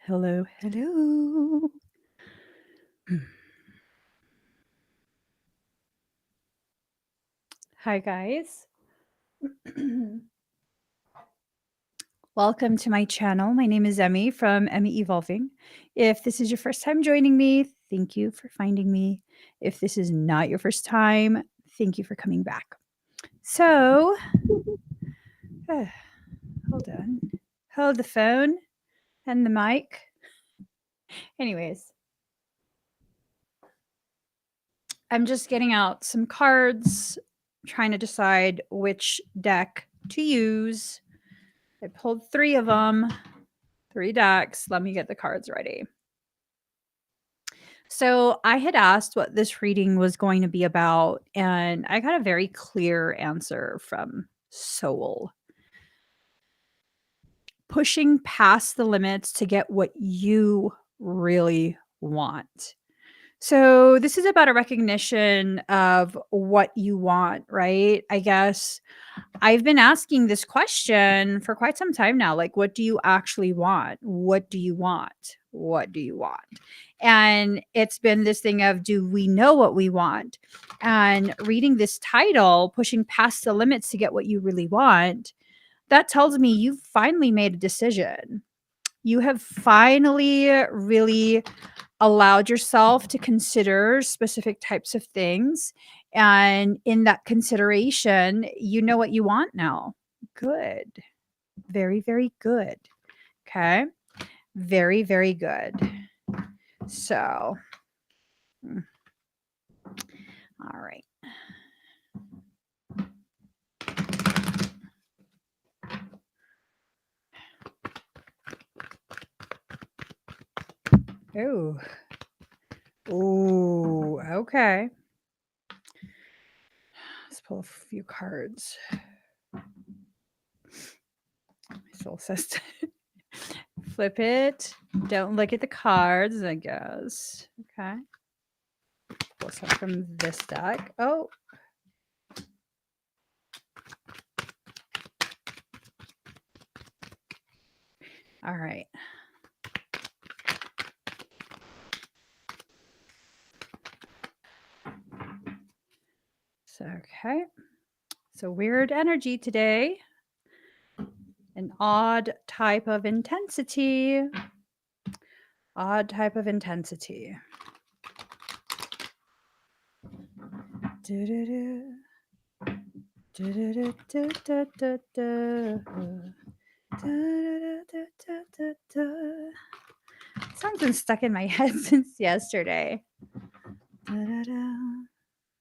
Hello, hello. Hi, guys. Welcome to my channel. My name is Emmy from Emmy Evolving. If this is your first time joining me, thank you for finding me. If this is not your first time, thank you for coming back. So, hold on. Hold the phone and the mic. Anyways, I'm just getting out some cards, trying to decide which deck to use. I pulled 3 of them, 3 decks. Let me get the cards ready. So, I had asked what this reading was going to be about, and I got a very clear answer from Soul. Pushing past the limits to get what you really want. So, this is about a recognition of what you want, right? I guess I've been asking this question for quite some time now. Like, what do you actually want? What do you want? What do you want? And it's been this thing of, do we know what we want? And reading this title, Pushing Past the Limits to Get What You Really Want, that tells me you've finally made a decision. You have finally really allowed yourself to consider specific types of things. And in that consideration, you know what you want now. Good. Very, very good. Okay. Very, very good. So, all right. Oh. Oh, okay. Let's pull a few cards. My soul says to flip it. Don't look at the cards, I guess. Okay. Pull some from this deck. Oh. All right. So, okay. So weird energy today. An odd type of intensity. Odd type of intensity. Do-do-do. Do-do-do-do-do-do-do. Do-do-do-do-do-do. Song's been stuck in my head since yesterday. Da-da-da.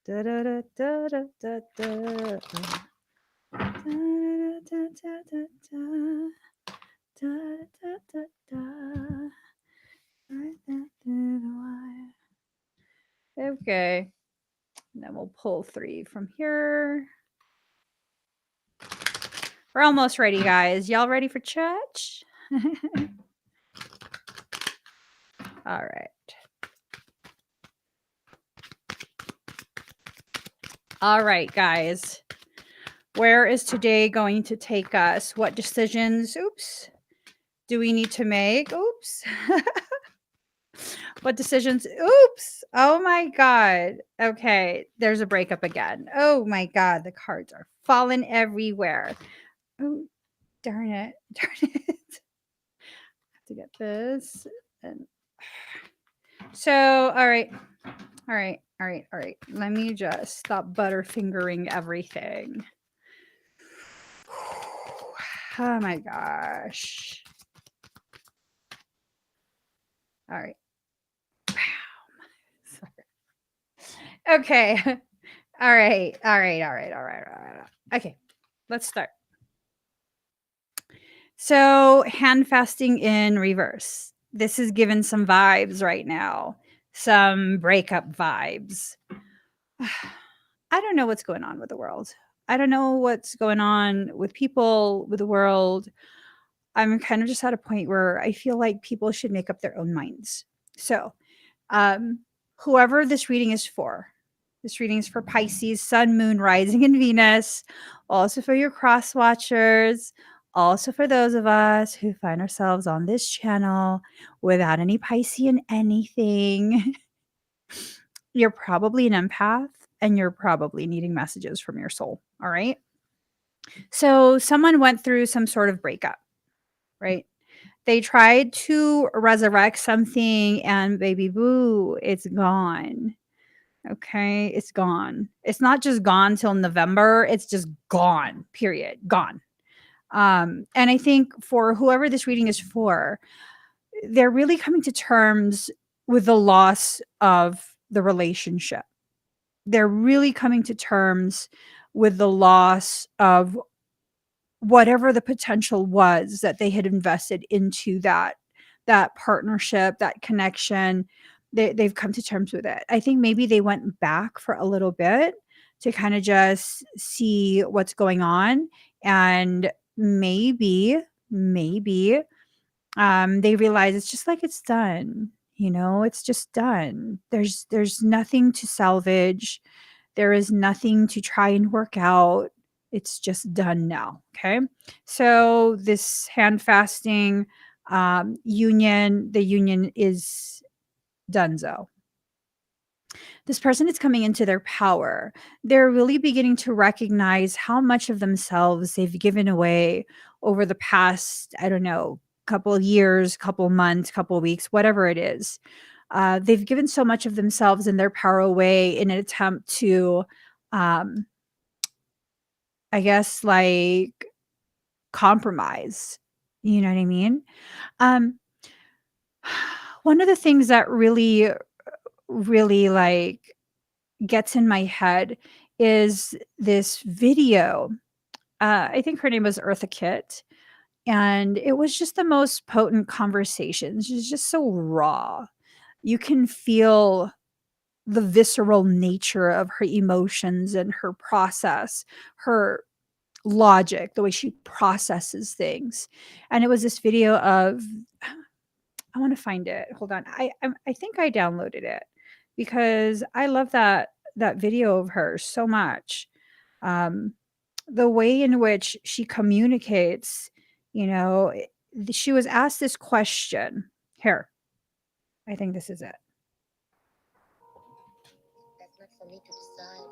Da-da-da-da-da-da-da. Okay. And then we'll pull 3 from here. We're almost ready, guys. Y'all ready for church? All right. All right, guys. Where is today going to take us? What decisions, do we need to make? What decisions? Oh my God. Okay, there's a breakup again. Oh my God, the cards are falling everywhere. Oh, darn it. Darn it. I have to get this. And so, all right. Let me just stop butterfingering everything. Oh my gosh. All right. Okay. All right. Okay. Let's start. So, hand fasting in reverse. This is given some vibes right now. Some breakup vibes. I don't know what's going on with the world. I don't know what's going on with people, with the world. I'm kind of just at a point where I feel like people should make up their own minds. So, whoever this reading is for Pisces, Sun, Moon, Rising, and Venus. Also for your cross watchers. Also, for those of us who find ourselves on this channel without any Piscean anything, you're probably an empath and you're probably needing messages from your soul. All right. So, someone went through some sort of breakup, right? They tried to resurrect something and baby boo, it's gone. Okay. It's gone. It's not just gone till November, it's just gone, period. Gone. And I think for whoever this reading is for, they're really coming to terms with the loss of the relationship. They're really coming to terms with the loss of whatever the potential was that they had invested into that partnership, that connection. They've come to terms with it. I think maybe they went back for a little bit to kind of just see what's going on, and maybe they realize it's just like it's done. It's just done. There's nothing to salvage. There is nothing to try and work out. It's just done now. Okay. So this hand fasting union, the union is donezo. This person is coming into their power. They're really beginning to recognize how much of themselves they've given away over the past, I don't know, couple of years, couple of months, couple of weeks, whatever it is. They've given so much of themselves and their power away in an attempt to, um, I guess, like compromise. You know what I mean? Um, one of the things that really like gets in my head is this video. I think her name was Eartha Kitt, and it was just the most potent conversation. She's just so raw. You can feel the visceral nature of her emotions and her process, her logic, the way she processes things. And it was this video of, I want to find it. Hold on. I think I downloaded it because I love that video of hers so much. Um, the way in which she communicates, you know, she was asked this question. Here, I think this is it. That's not for me to decide.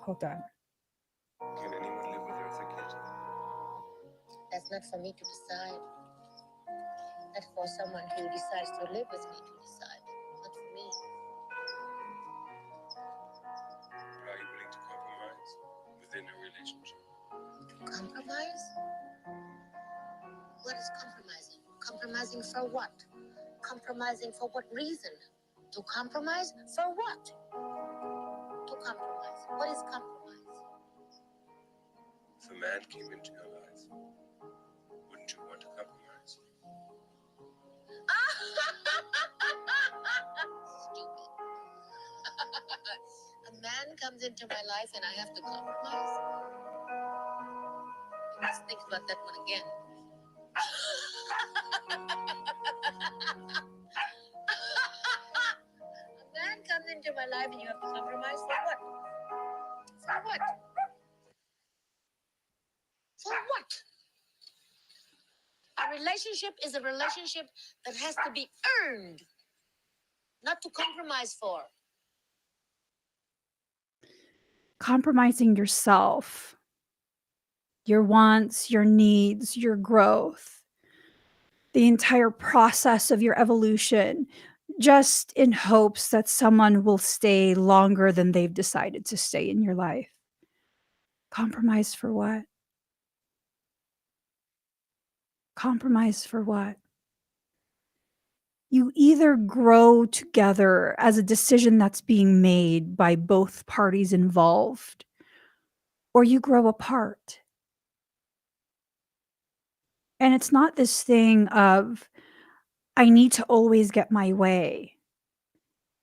Hold on. Can anyone live with Eartha Kitt? That's not for me to decide. That's for someone who decides to live with me to decide. Not for me. Are you willing to compromise within a relationship? Compromise? What is compromising? Compromising for what? Compromising for what reason? To compromise for what? To compromise. What is compromise? If a man came into your life, wouldn't you want to compromise? Stupid. A man comes into my life and I have to compromise? Let's think about that one again. A man comes into my life and you have to compromise for what? For what? For what? A relationship is a relationship that has to be earned, not to compromise for. Compromising yourself, your wants, your needs, your growth, the entire process of your evolution, just in hopes that someone will stay longer than they've decided to stay in your life. Compromise for what? Compromise for what? You either grow together as a decision that's being made by both parties involved, or you grow apart. And it's not this thing of, I need to always get my way.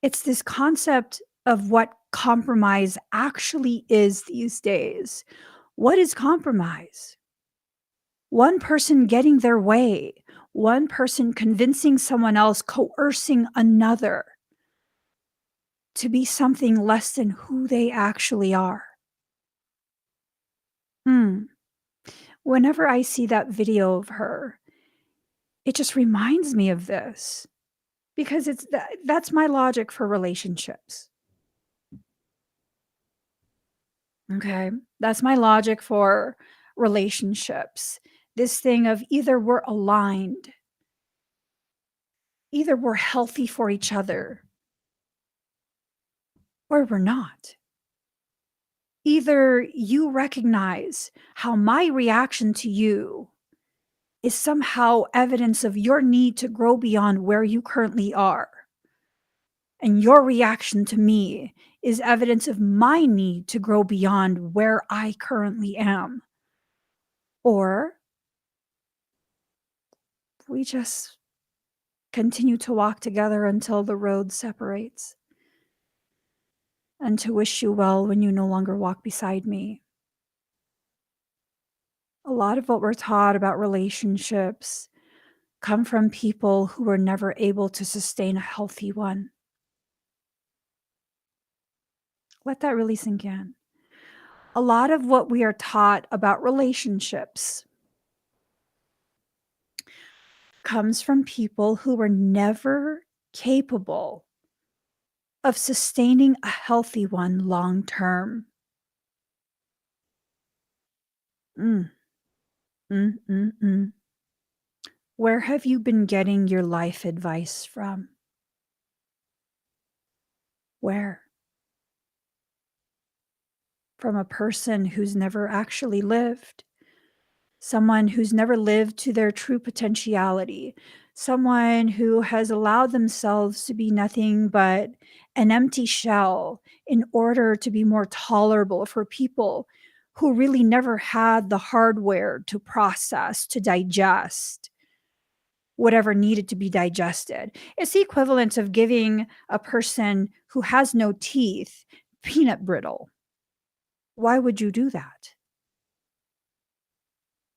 It's this concept of what compromise actually is these days. What is compromise? One person getting their way, one person convincing someone else, coercing another to be something less than who they actually are. Hmm. Whenever I see that video of her, it just reminds me of this because that's my logic for relationships. Okay? That's my logic for relationships. This thing of either we're aligned, either we're healthy for each other, or we're not. Either you recognize how my reaction to you is somehow evidence of your need to grow beyond where you currently are, and your reaction to me is evidence of my need to grow beyond where I currently am. Or we just continue to walk together until the road separates, and to wish you well when you no longer walk beside me. A lot of what we're taught about relationships come from people who were never able to sustain a healthy one. Let that really sink in. A lot of what we are taught about relationships comes from people who were never capable of sustaining a healthy one long term. Mm, mm. Where have you been getting your life advice from? Where? From a person who's never actually lived, someone who's never lived to their true potentiality, someone who has allowed themselves to be nothing but an empty shell in order to be more tolerable for people who really never had the hardware to process, to digest whatever needed to be digested. It's the equivalent of giving a person who has no teeth peanut brittle. Why would you do that?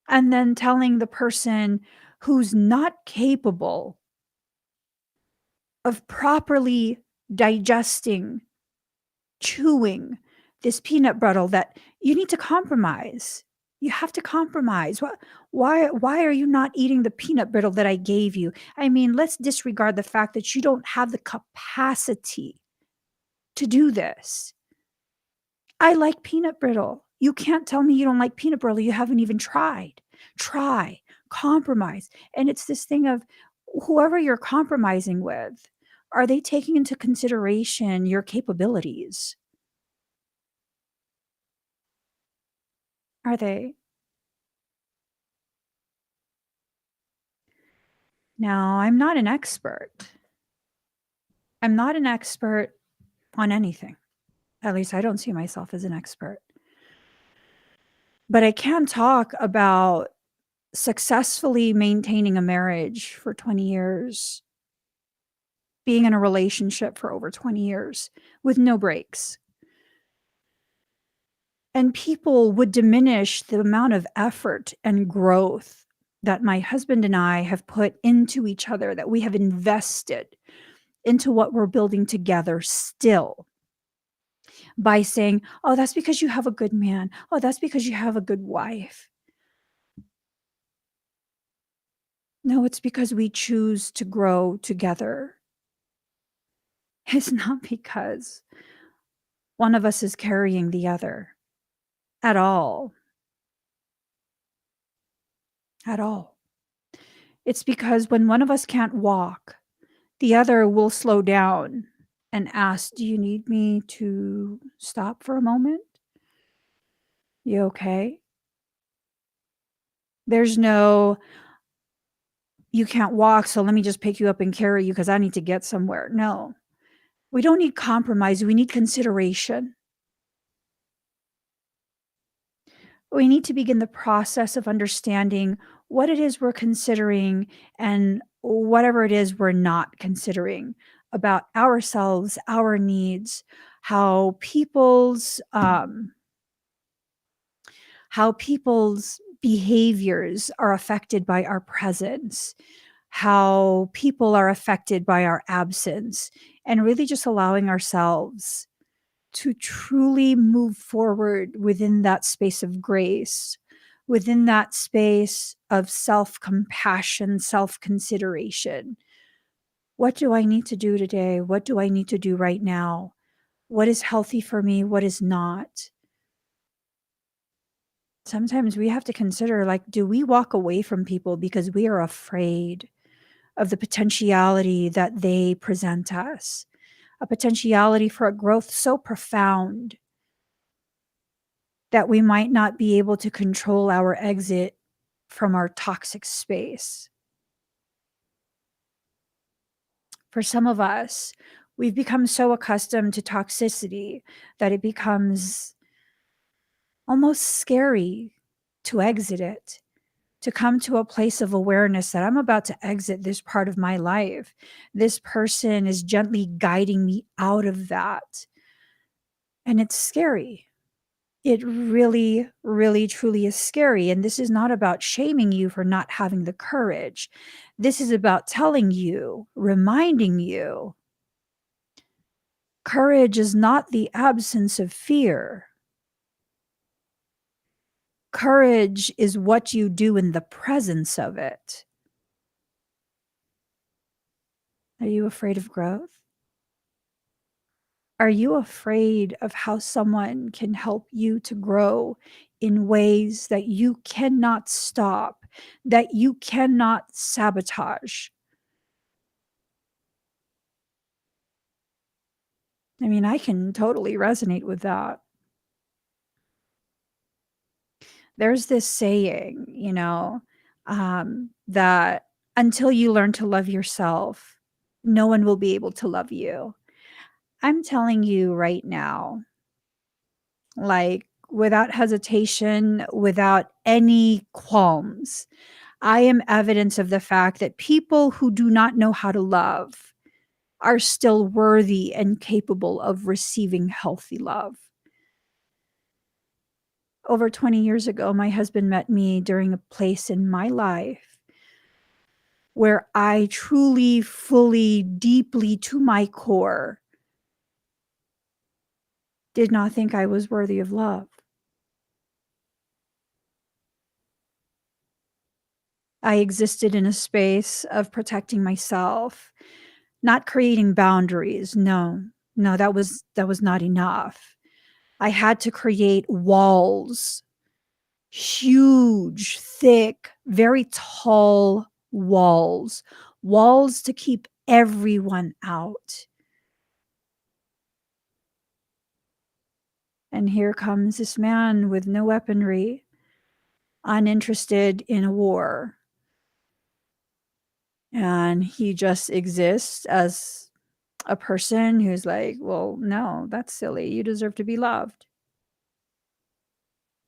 And then telling the person who's not capable of properly digesting, chewing this peanut brittle that you need to compromise. You have to compromise. Why are you not eating the peanut brittle that I gave you? I mean, let's disregard the fact that you don't have the capacity to do this. I like peanut brittle. You can't tell me you don't like peanut brittle. You haven't even tried. Try, compromise. And it's this thing of whoever you're compromising with, are they taking into consideration your capabilities? Are they? Now, I'm not an expert. I'm not an expert on anything. At least I don't see myself as an expert. But I can talk about successfully maintaining a marriage for 20 years, being in a relationship for over 20 years with no breaks. And people would diminish the amount of effort and growth that my husband and I have put into each other, that we have invested into what we're building together still, by saying, "Oh, that's because you have a good man. Oh, that's because you have a good wife." No, it's because we choose to grow together. It's not because one of us is carrying the other at all, at all. It's because when one of us can't walk, the other will slow down and ask, "Do you need me to stop for a moment? You okay?" There's no, "You can't walk, so let me just pick you up and carry you because I need to get somewhere." No. We don't need compromise, we need consideration. We need to begin the process of understanding what it is we're considering and whatever it is we're not considering about ourselves, our needs, how people's behaviors are affected by our presence, how people are affected by our absence, and really just allowing ourselves to truly move forward within that space of grace, within that space of self-compassion, self-consideration. What do I need to do today? What do I need to do right now? What is healthy for me? What is not? Sometimes we have to consider, like, do we walk away from people because we are afraid of the potentiality that they present us? A potentiality for a growth so profound that we might not be able to control our exit from our toxic space. For some of us, we've become so accustomed to toxicity that it becomes almost scary to exit it, to come to a place of awareness that I'm about to exit this part of my life. This person is gently guiding me out of that. And it's scary. It really, really, truly is scary. And this is not about shaming you for not having the courage. This is about telling you, reminding you, courage is not the absence of fear. Courage is what you do in the presence of it. Are you afraid of growth? Are you afraid of how someone can help you to grow in ways that you cannot stop, that you cannot sabotage? I mean, I can totally resonate with that. There's this saying, that until you learn to love yourself, no one will be able to love you. I'm telling you right now, like, without hesitation, without any qualms, I am evidence of the fact that people who do not know how to love are still worthy and capable of receiving healthy love. Over 20 years ago, my husband met me during a place in my life where I truly, fully, deeply, to my core, did not think I was worthy of love. I existed in a space of protecting myself, not creating boundaries. No, no, that was not enough. I had to create walls, huge, thick, very tall walls, walls to keep everyone out. And here comes this man with no weaponry, uninterested in a war. And he just exists as a person who's like, well, no, that's silly. You deserve to be loved.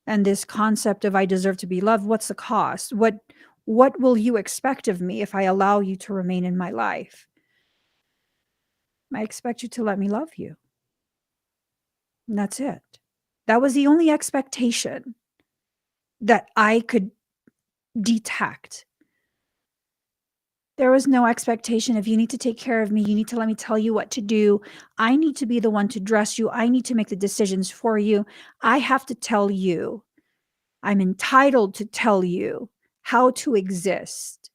And this concept of I deserve to be loved, what's the cost? What will you expect of me if I allow you to remain in my life? I expect you to let me love you. And that's it. That was the only expectation that I could detect. There was no expectation of you need to take care of me. You need to let me tell you what to do. I need to be the one to dress you. I need to make the decisions for you. I have to tell you. I'm entitled to tell you how to exist.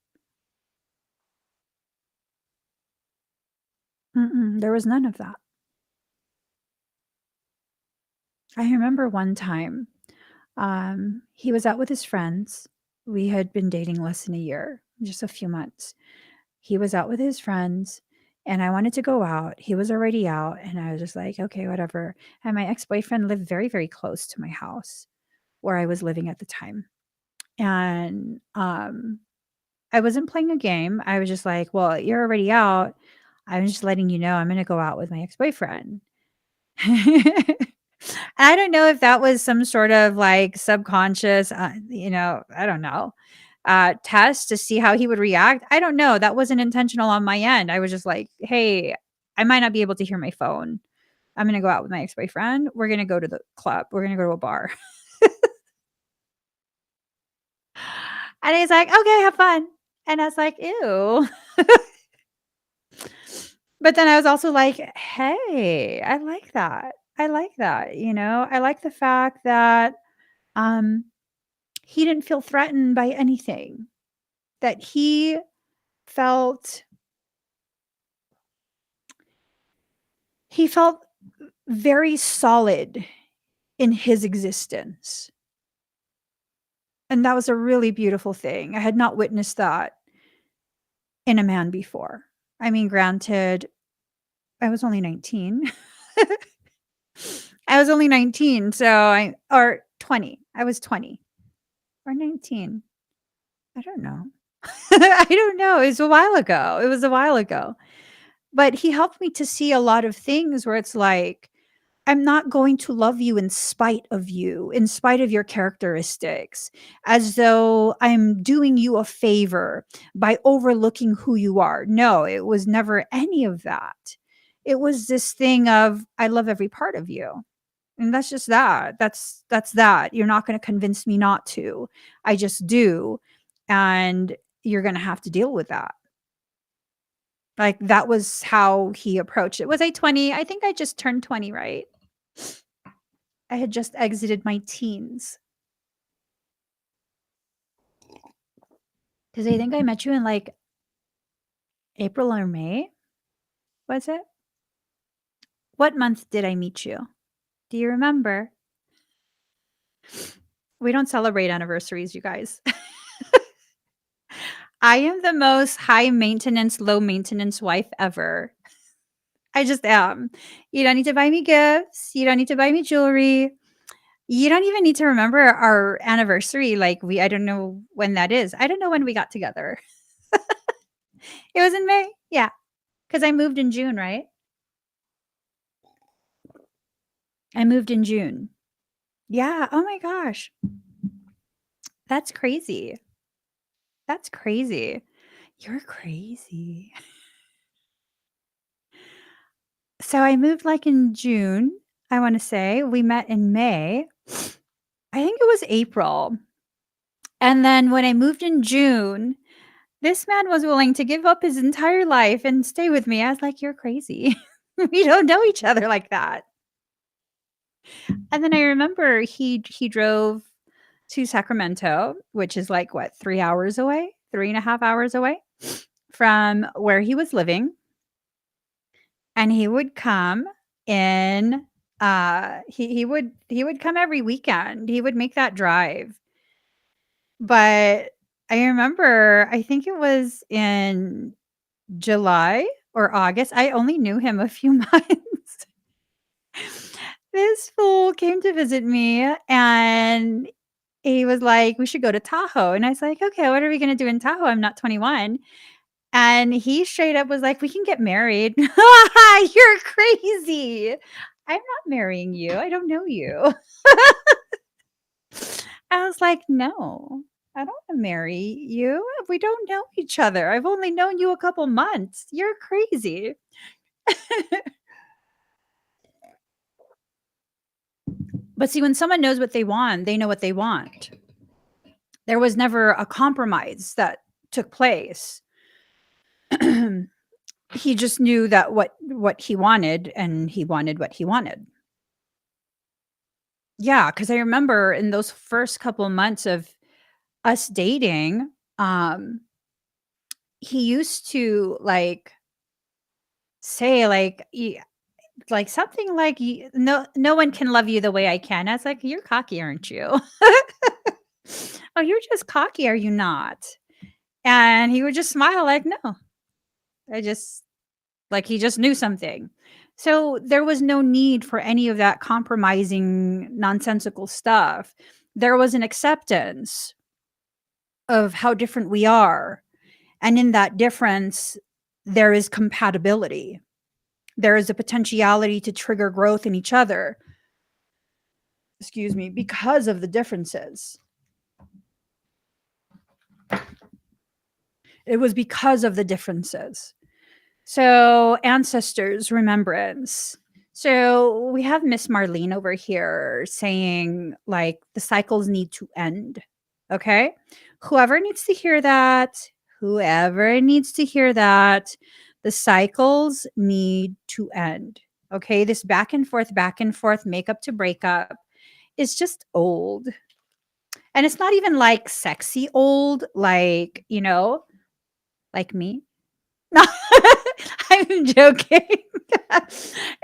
There was none of that. I remember one time, he was out with his friends. We had been dating less than a year, just a few months. He was out with his friends, and I wanted to go out. He was already out, and I was just like, "Okay, whatever." And my ex-boyfriend lived very, very close to my house where I was living at the time. And, I wasn't playing a game. I was just like, "Well, you're already out. I'm just letting you know I'm gonna go out with my ex-boyfriend." I don't know if that was some sort of, like, subconscious, I don't know, test to see how he would react. I don't know. That wasn't intentional on my end. I was just like, "Hey, I might not be able to hear my phone. I'm gonna go out with my ex-boyfriend. We're gonna go to the club. We're gonna go to a bar." And he's like, "Okay, have fun." And I was like, "Ew." But then I was also like, "Hey, I like that. I like that," I like the fact that, um he didn't feel threatened by anything, that felt he felt very solid in his existence. And that was a really beautiful thing. I had not witnessed that in a man before. I mean, granted, I was only 19. I was only 19, so or 20. I was 20 or 19. I don't know. I don't know. It was a while ago. It was a while ago. But he helped me to see a lot of things where it's like, I'm not going to love you in spite of you, in spite of your characteristics, as though I'm doing you a favor by overlooking who you are. No, it was never any of that. It was this thing of, I love every part of you. And that's just that. That's that. You're not going to convince me not to. I just do. And you're going to have to deal with that. Like that was how he approached it. Was I 20? I think I just turned 20, right? I had just exited my teens. Because I think I met you in like April or May. Was it? What month did I meet you? Do you remember? We don't celebrate anniversaries, you guys. I am the most high maintenance, low maintenance wife ever. I just am. You don't need to buy me gifts. You don't need to buy me jewelry. You don't even need to remember our anniversary. Like I don't know when that is. I don't know when we got together. It was in May. Yeah. Because I moved in June, right? I moved in June. Yeah. Oh my gosh. That's crazy. That's crazy. You're crazy. So I moved like in June, I want to say. We met in May. I think it was April. And then when I moved in June, this man was willing to give up his entire life and stay with me. I was like, you're crazy. We don't know each other like that. And then I remember he drove to Sacramento, which is like what, 3 hours away, 3.5 hours away from where he was living. And he would come in, he would come every weekend. He would make that drive. But I remember, I think it was in July or August. I only knew him a few months. This fool came to visit me and he was like, "We should go to Tahoe." And I was like, "Okay, what are we gonna do in Tahoe? I'm not 21." And he straight up was like, "We can get married." You're crazy. I'm not marrying you. I don't know you. I was like, "No, I don't wanna marry you. We don't know each other. I've only known you a couple months. You're crazy." But see, when someone knows what they want, they know what they want. There was never a compromise that took place. He just knew that what he wanted, and he wanted what he wanted. Yeah, because I remember in those first couple months of us dating, um, he used to, like, say, like, something like, "No one can love you the way I can." I was like, "You're cocky, aren't you?" "Oh, you're just cocky, are you not?" And he would just smile like, "No, I just" like, he just knew something. So, there was no need for any of that compromising nonsensical stuff. There was an acceptance of how different we are, and in that difference, there is compatibility. There is a potentiality to trigger growth in each other, excuse me, because of the differences. It was because of the differences. So, ancestors, remembrance. So, we have Miss Marlene over here saying, like, the cycles need to end. Okay. Whoever needs to hear that, whoever needs to hear that, the cycles need to end. Okay. This back and forth, makeup to breakup is just old. And it's not even, like, sexy old, like, like me. No, I'm joking.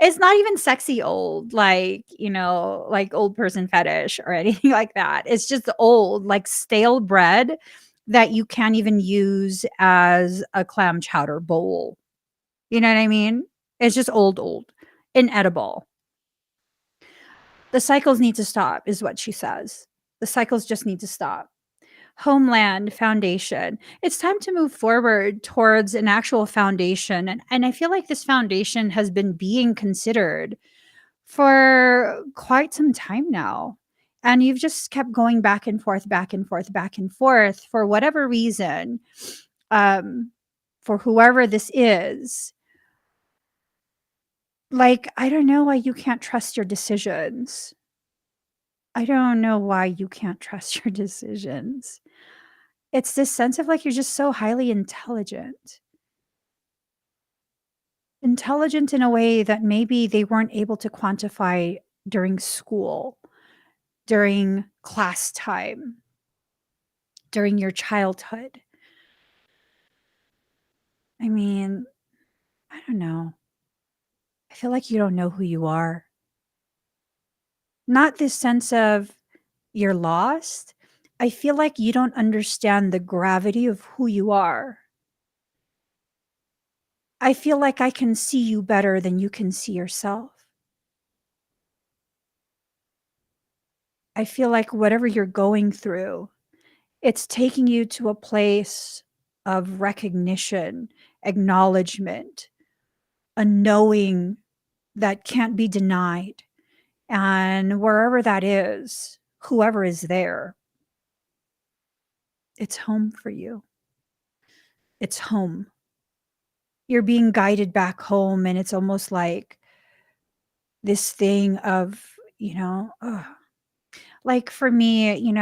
It's not even sexy old, like, like old person fetish or anything like that. It's just old, like stale bread that you can't even use as a clam chowder bowl. You know what I mean? It's just old, inedible. The cycles need to stop, is what she says. The cycles just need to stop. Homeland, foundation. It's time to move forward towards an actual foundation. And I feel like this foundation has been being considered for quite some time now. And you've just kept going back and forth, back and forth, back and forth for whatever reason. Um, for whoever this is, like, I don't know why you can't trust your decisions. I don't know why you can't trust your decisions. It's this sense of, like, you're just so highly intelligent. Intelligent in a way that maybe they weren't able to quantify during school, during class time, during your childhood. I mean, I don't know. I feel like you don't know who you are. Not this sense of you're lost. I feel like you don't understand the gravity of who you are. I feel like I can see you better than you can see yourself. I feel like whatever you're going through, it's taking you to a place of recognition, acknowledgement, a knowing that can't be denied. And wherever that is, whoever is there, it's home for you. It's home. You're being guided back home, and it's almost like this thing of, ugh. Like for me,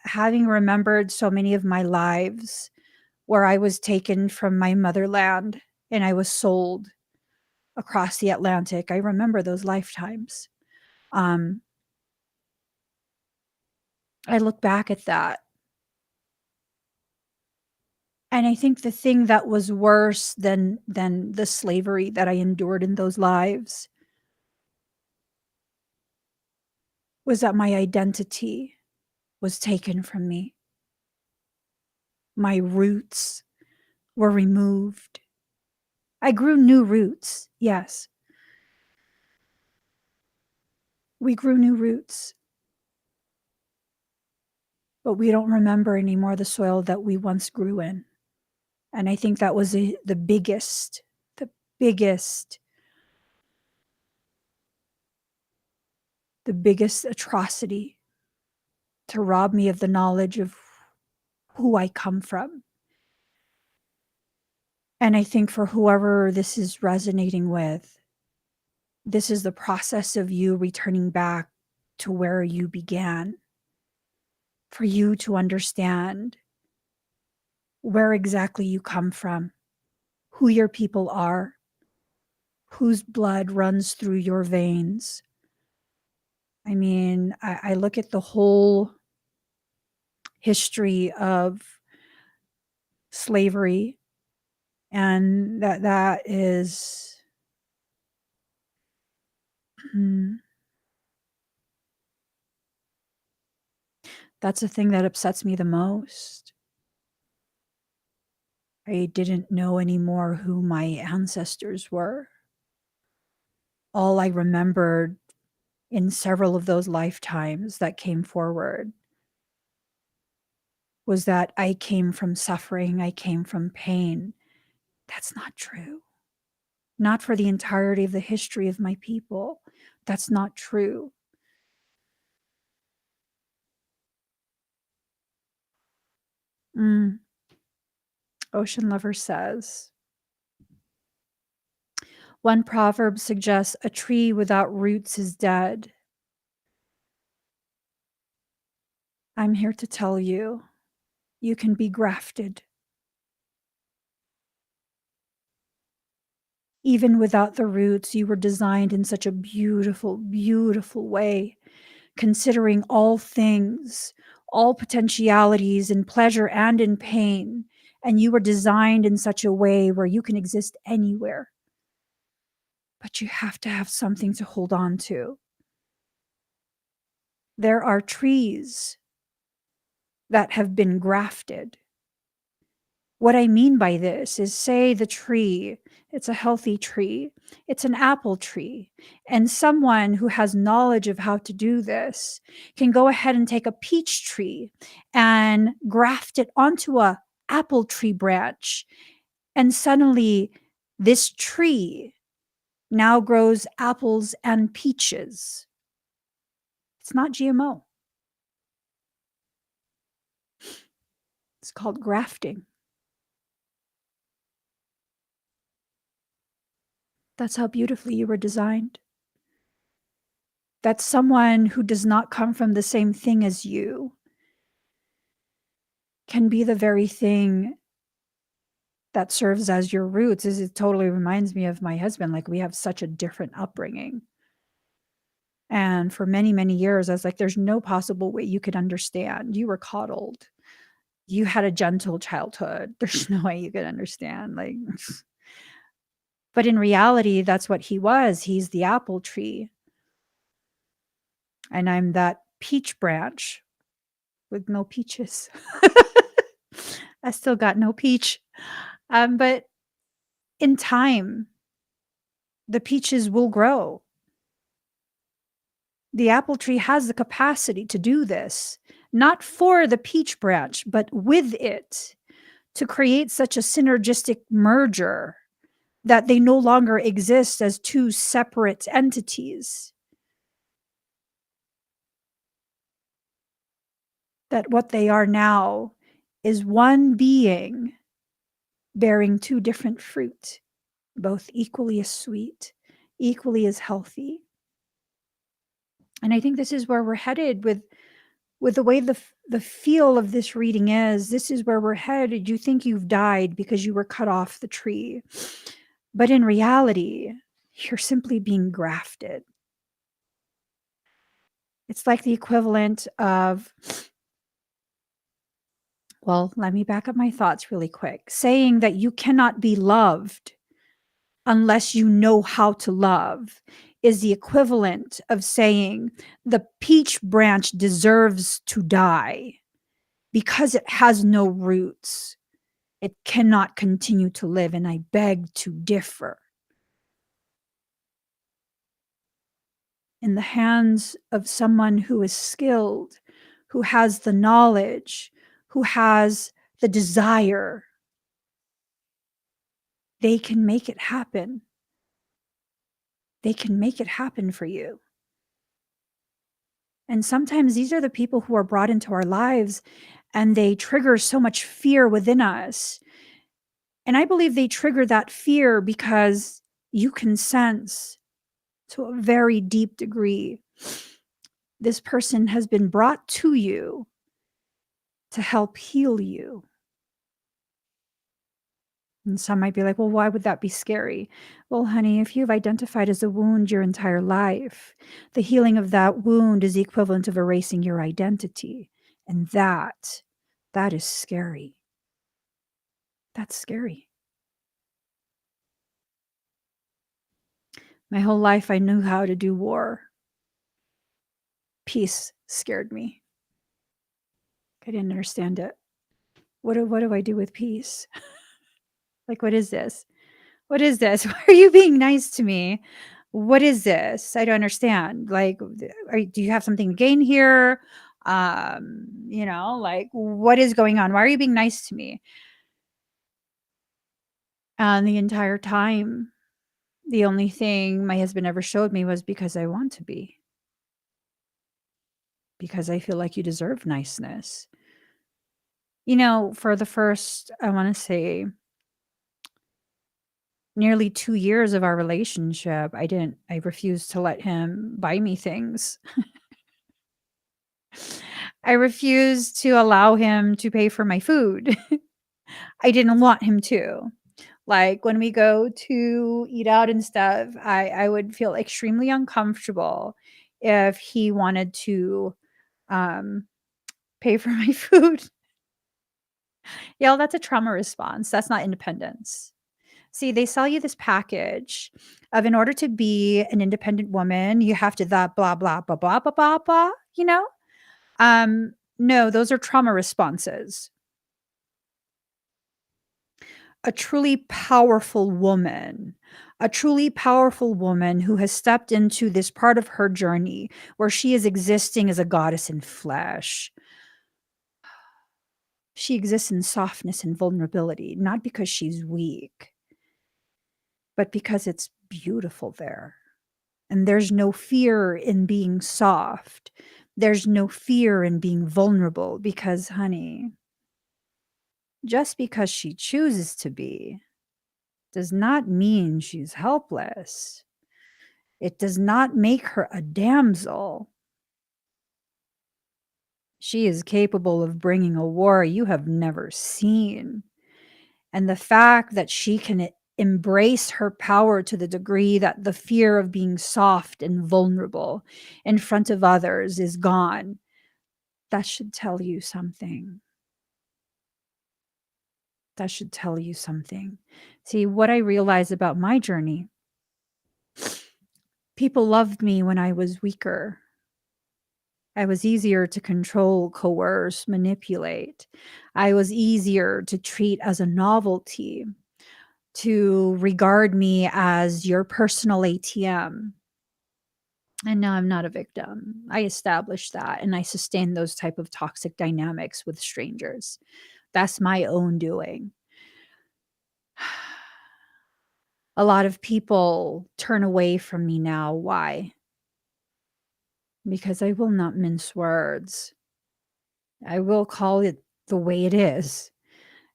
having remembered so many of my lives where I was taken from my motherland and I was sold across the Atlantic. I remember those lifetimes. Um, I look back at that, and I think the thing that was worse than the slavery that I endured in those lives was that my identity was taken from me. My roots were removed. I grew new roots. Yes, we grew new roots, but we don't remember anymore the soil that we once grew in. And I think that was the biggest, the biggest atrocity, to rob me of the knowledge of who I come from. And I think for whoever this is resonating with, this is the process of you returning back to where you began, for you to understand where exactly you come from, who your people are, whose blood runs through your veins. I mean, I look at the whole history of slavery, and that is, mm, that's the thing that upsets me the most. I didn't know anymore who my ancestors were. All I remembered in several of those lifetimes that came forward was that I came from suffering, I came from pain. That's not true. Not for the entirety of the history of my people. That's not true. Mm. Ocean Lover says, one proverb suggests a tree without roots is dead. I'm here to tell you, you can be grafted. Even without the roots, you were designed in such a beautiful, beautiful way, considering all things, all potentialities in pleasure and in pain. And you were designed in such a way where you can exist anywhere, but you have to have something to hold on to. There are trees that have been grafted. What I mean by this is, say the tree, it's a healthy tree, it's an apple tree, and someone who has knowledge of how to do this can go ahead and take a peach tree and graft it onto a apple tree branch, and suddenly this tree now grows apples and peaches. It's not GMO. It's called grafting. That's how beautifully you were designed. That someone who does not come from the same thing as you can be the very thing that serves as your roots. It totally reminds me of my husband. Like, we have such a different upbringing. And for many, many years, I was like, there's no possible way you could understand. You were coddled. You had a gentle childhood. There's no way you could understand. Like, but in reality, that's what he was. He's the apple tree. And I'm that peach branch with no peaches. I still got no peach. But in time, the peaches will grow. The apple tree has the capacity to do this, not for the peach branch, but with it, to create such a synergistic merger that they no longer exist as two separate entities. That what they are now is one being bearing two different fruit, both equally as sweet, equally as healthy. And I think this is where we're headed with the way the feel of this reading is. This is where we're headed. You think you've died because you were cut off the tree, but in reality, you're simply being grafted. It's like the equivalent of, well, let me back up my thoughts really quick. Saying that you cannot be loved unless you know how to love is the equivalent of saying the peach branch deserves to die because it has no roots. It cannot continue to live, and I beg to differ. In the hands of someone who is skilled, who has the knowledge, who has the desire, they can make it happen. They can make it happen for you. And sometimes these are the people who are brought into our lives and they trigger so much fear within us. And I believe they trigger that fear because you can sense, to a very deep degree, this person has been brought to you to help heal you. And some might be like, well, why would that be scary? Well, honey, if you've identified as a wound your entire life, the healing of that wound is the equivalent of erasing your identity. And that is scary. That's scary. My whole life, I knew how to do war. Peace scared me. I didn't understand it. What do I do with peace? Like, what is this? What is this? Why are you being nice to me? What is this? I don't understand. Like, do you have something to gain here? Like, what is going on? Why are you being nice to me? And the entire time, the only thing my husband ever showed me was because I want to be. Because I feel like you deserve niceness. For the first, I want to say, nearly 2 years of our relationship, I refused to let him buy me things. I refused to allow him to pay for my food. I didn't want him to. Like, when we go to eat out and stuff, I would feel extremely uncomfortable if he wanted to, um, pay for my food. Yeah, well, that's a trauma response. That's not independence. See, they sell you this package of in order to be an independent woman, you have to that blah, blah, blah, blah, blah, blah, blah, you know? No, those are trauma responses. A truly powerful woman who has stepped into this part of her journey where she is existing as a goddess in flesh. She exists in softness and vulnerability, not because she's weak, but because it's beautiful there. And there's no fear in being soft. There's no fear in being vulnerable because, honey, just because she chooses to be does not mean she's helpless. It does not make her a damsel. She is capable of bringing a war you have never seen. And the fact that she can embrace her power to the degree that the fear of being soft and vulnerable in front of others is gone, that should tell you something. That should tell you something. See, what I realized about my journey, people loved me when I was weaker. I was easier to control, coerce, manipulate. I was easier to treat as a novelty, to regard me as your personal ATM. And now I'm not a victim. I established that and I sustain those type of toxic dynamics with strangers. That's my own doing. A lot of people turn away from me now. Why? Because I will not mince words. I will call it the way it is.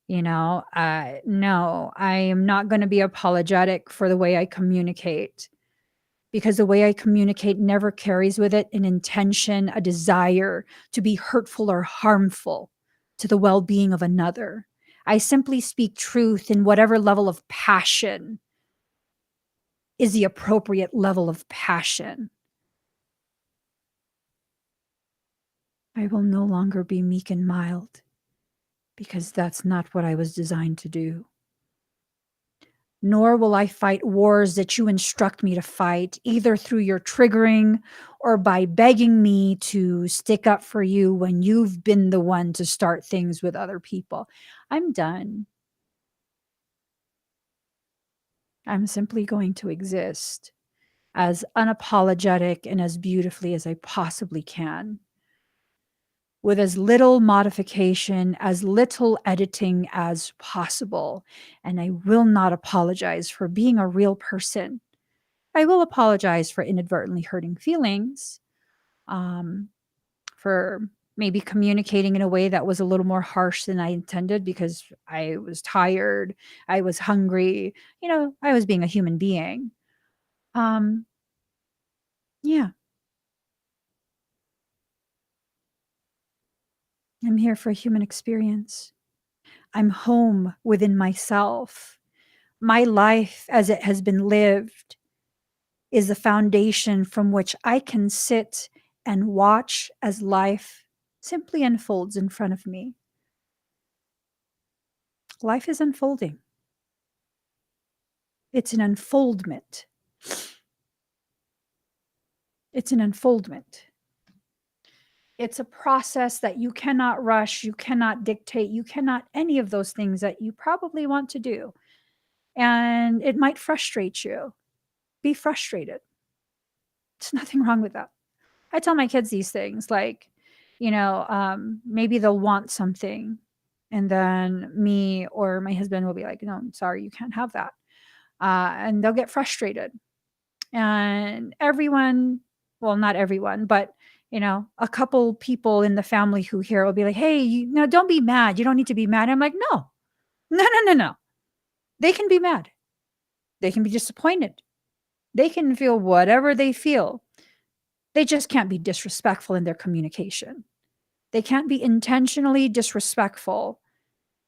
No, I am not going to be apologetic for the way I communicate because the way I communicate never carries with it an intention, a desire to be hurtful or harmful to the well being of another. I simply speak truth in whatever level of passion is the appropriate level of passion. I will no longer be meek and mild because that's not what I was designed to do. Nor will I fight wars that you instruct me to fight, either through your triggering or by begging me to stick up for you when you've been the one to start things with other people. I'm done. I'm simply going to exist as unapologetic and as beautifully as I possibly can, with as little modification, as little editing as possible. And I will not apologize for being a real person. I will apologize for inadvertently hurting feelings, um, for maybe communicating in a way that was a little more harsh than I intended because I was tired, I was hungry, I was being a human being. Um, yeah, I'm here for a human experience. I'm home within myself. My life as it has been lived is the foundation from which I can sit and watch as life simply unfolds in front of me. Life is unfolding. It's an unfoldment. It's an unfoldment. It's a process that you cannot rush, you cannot dictate, you cannot any of those things that you probably want to do. And it might frustrate you. Be frustrated. There's nothing wrong with that. I tell my kids these things like, maybe they'll want something. And then me or my husband will be like, no, I'm sorry, you can't have that. And they'll get frustrated. And everyone, well, not everyone, but a couple people in the family who hear will be like, hey, no, don't be mad. You don't need to be mad. I'm like, no, no, no, no, no. They can be mad. They can be disappointed. They can feel whatever they feel. They just can't be disrespectful in their communication. They can't be intentionally disrespectful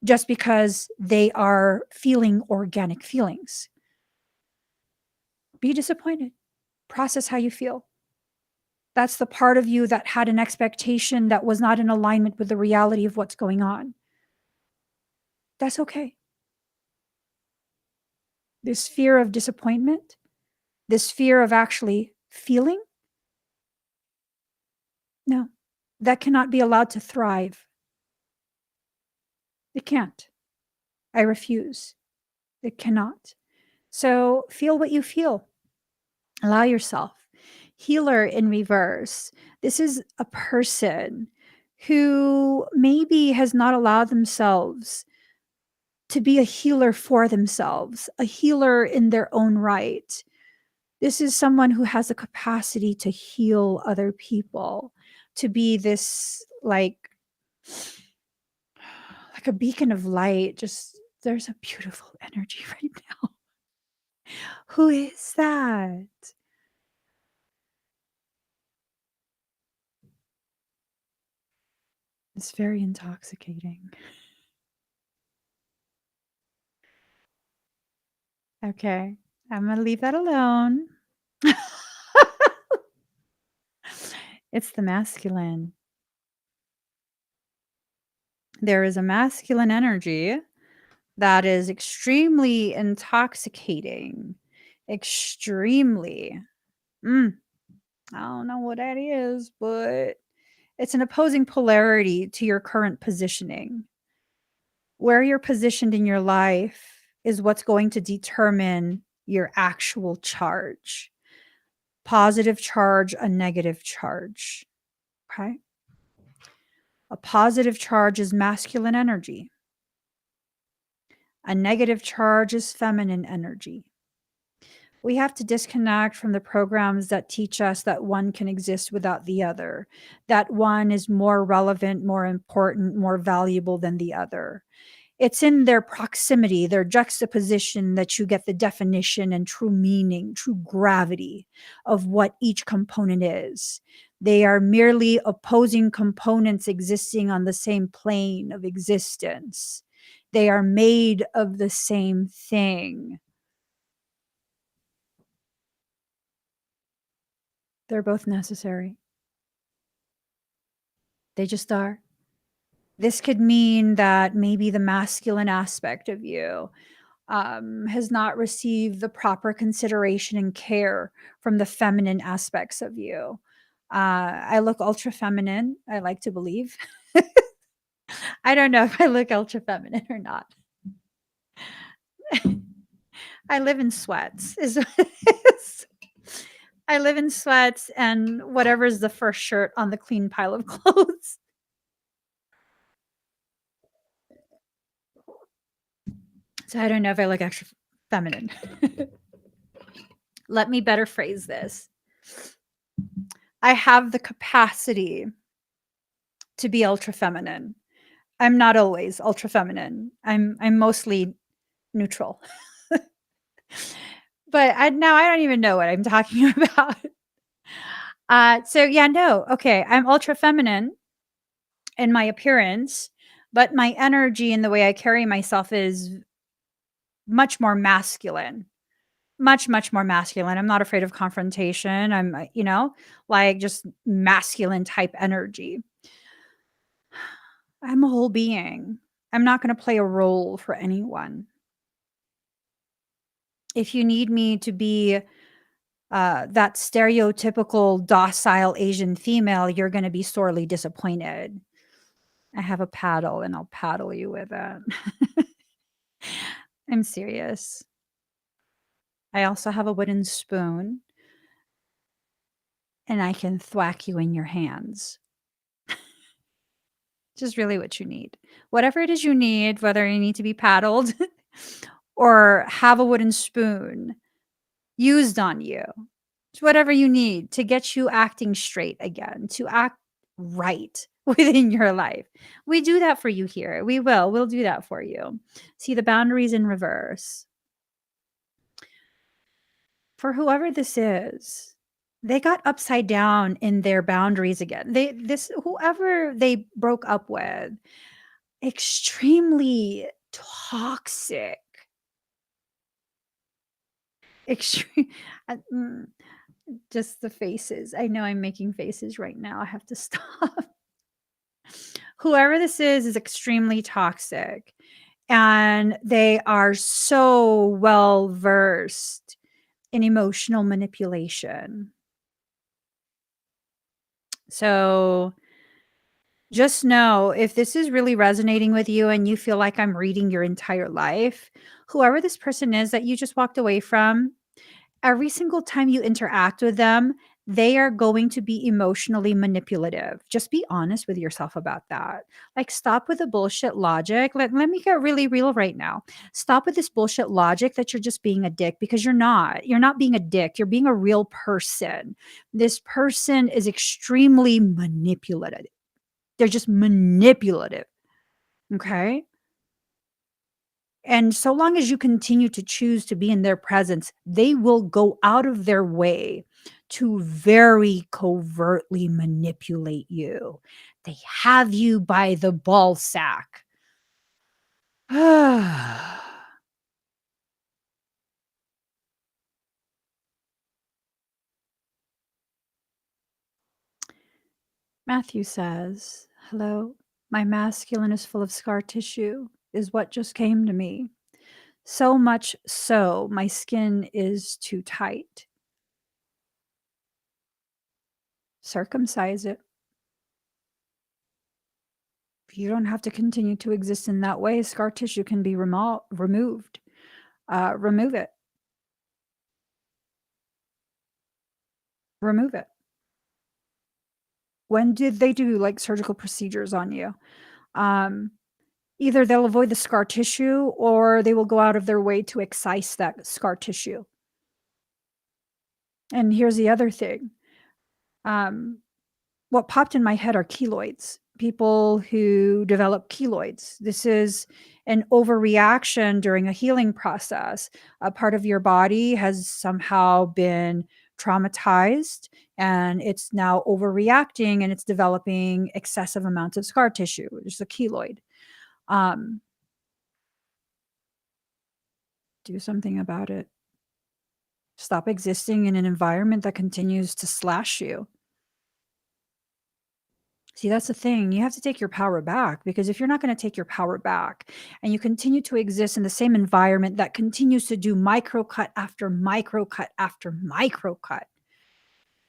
just because they are feeling organic feelings. Be disappointed. Process how you feel. That's the part of you that had an expectation that was not in alignment with the reality of what's going on. That's okay. This fear of disappointment, this fear of actually feeling, no, that cannot be allowed to thrive. It can't. I refuse. It cannot. So feel what you feel. Allow yourself. Healer in reverse. This is a person who maybe has not allowed themselves to be a healer for themselves, a healer in their own right. This is someone who has the capacity to heal other people, to be this like a beacon of light. Just there's a beautiful energy right now. Who is that? It's very intoxicating. Okay, I'm gonna leave that alone. It's the masculine. There is a masculine energy that is extremely intoxicating. Extremely. Mm, I don't know what that is, but it's an opposing polarity to your current positioning. Where you're positioned in your life is what's going to determine your actual charge. Positive charge, a negative charge. Okay. A positive charge is masculine energy. A negative charge is feminine energy. We have to disconnect from the programs that teach us that one can exist without the other, that one is more relevant, more important, more valuable than the other. It's in their proximity, their juxtaposition, that you get the definition and true meaning, true gravity of what each component is. They are merely opposing components existing on the same plane of existence. They are made of the same thing. They're both necessary. They just are. This could mean that maybe the masculine aspect of you has not received the proper consideration and care from the feminine aspects of you. I look ultra feminine, I like to believe. I don't know if I look ultra feminine or not. I live in sweats, is what it is. I live in sweats and whatever's the first shirt on the clean pile of clothes. So I don't know if I look extra feminine. Let me better phrase this. I have the capacity to be ultra feminine. I'm not always ultra feminine. I'm mostly neutral. But I don't even know what I'm talking about. So yeah, no, okay. I'm ultra feminine in my appearance, but my energy and the way I carry myself is much more masculine. Much, much more masculine. I'm not afraid of confrontation. I'm, like just masculine type energy. I'm a whole being. I'm not going to play a role for anyone. If you need me to be that stereotypical docile Asian female, you're going to be sorely disappointed. I have a paddle and I'll paddle you with it. I'm serious. I also have a wooden spoon and I can thwack you in your hands. Just really what you need. Whatever it is you need, whether you need to be paddled or have a wooden spoon used on you, it's whatever you need to get you acting straight again, to act right within your life. We do that for you here. We will. We'll do that for you. See the boundaries in reverse. For whoever this is, they got upside down in their boundaries again. Whoever they broke up with, extremely toxic. Extreme. uh, mm, Just the faces. I know I'm making faces right now. I have to stop. Whoever this is extremely toxic, and they are so well versed in emotional manipulation. So just know if this is really resonating with you and you feel like I'm reading your entire life, whoever this person is that you just walked away from, every single time you interact with them, they are going to be emotionally manipulative. Just be honest with yourself about that. Like, stop with the bullshit logic. Let me get really real right now. Stop with this bullshit logic that you're just being a dick, because you're not. You're not being a dick. You're being a real person. This person is extremely manipulative. They're just manipulative. Okay. And so long as you continue to choose to be in their presence, they will go out of their way to very covertly manipulate you. They have you by the ball sack. Matthew says, "Hello, my masculine is full of scar tissue," is what just came to me. So much so, my skin is too tight. Circumcise it. You don't have to continue to exist in that way. Scar tissue can be removed. Remove it. Remove it. When did they do like surgical procedures on you? Um, Either they'll avoid the scar tissue or they will go out of their way to excise that scar tissue. And here's the other thing. Um, what popped in my head are keloids. People who develop keloids. This is an overreaction during a healing process. A part of your body has somehow been traumatized and it's now overreacting and it's developing excessive amounts of scar tissue, which is a keloid. Um, do something about it. Stop existing in an environment that continues to slash you. See, that's the thing. You have to take your power back, because if you're not going to take your power back and you continue to exist in the same environment that continues to do micro cut after micro cut after micro cut,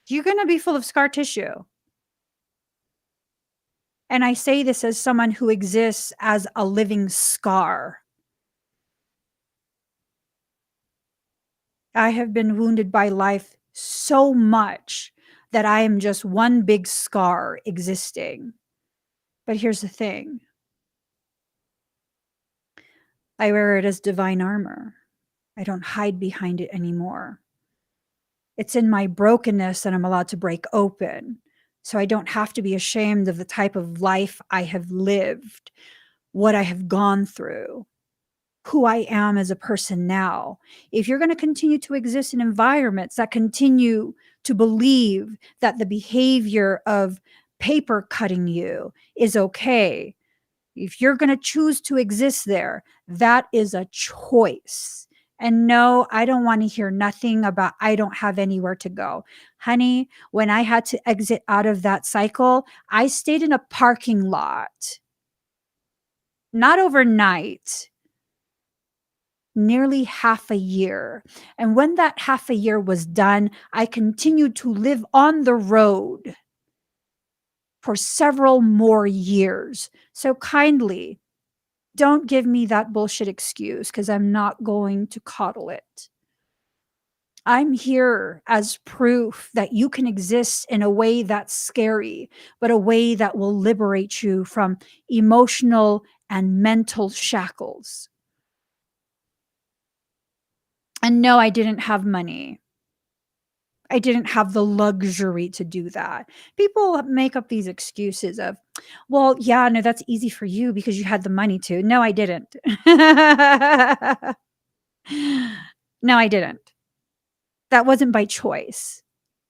you're going to be full of scar tissue. And I say this as someone who exists as a living scar. I have been wounded by life so much that I am just one big scar existing. But here's the thing, I wear it as divine armor. I don't hide behind it anymore. It's in my brokenness that I'm allowed to break open. So I don't have to be ashamed of the type of life I have lived, what I have gone through, who I am as a person now. If you're going to continue to exist in environments that continue to believe that the behavior of paper cutting you is okay, if you're going to choose to exist there, that is a choice. And no, I don't want to hear nothing about I don't have anywhere to go. Honey, when I had to exit out of that cycle, I stayed in a parking lot, not overnight, nearly half a year. And when that half a year was done, I continued to live on the road for several more years. So kindly, don't give me that bullshit excuse, because I'm not going to coddle it. I'm here as proof that you can exist in a way that's scary, but a way that will liberate you from emotional and mental shackles. And no, I didn't have money. I didn't have the luxury to do that. People make up these excuses of, well, yeah, no, that's easy for you because you had the money to. No, I didn't. No, I didn't. That wasn't by choice.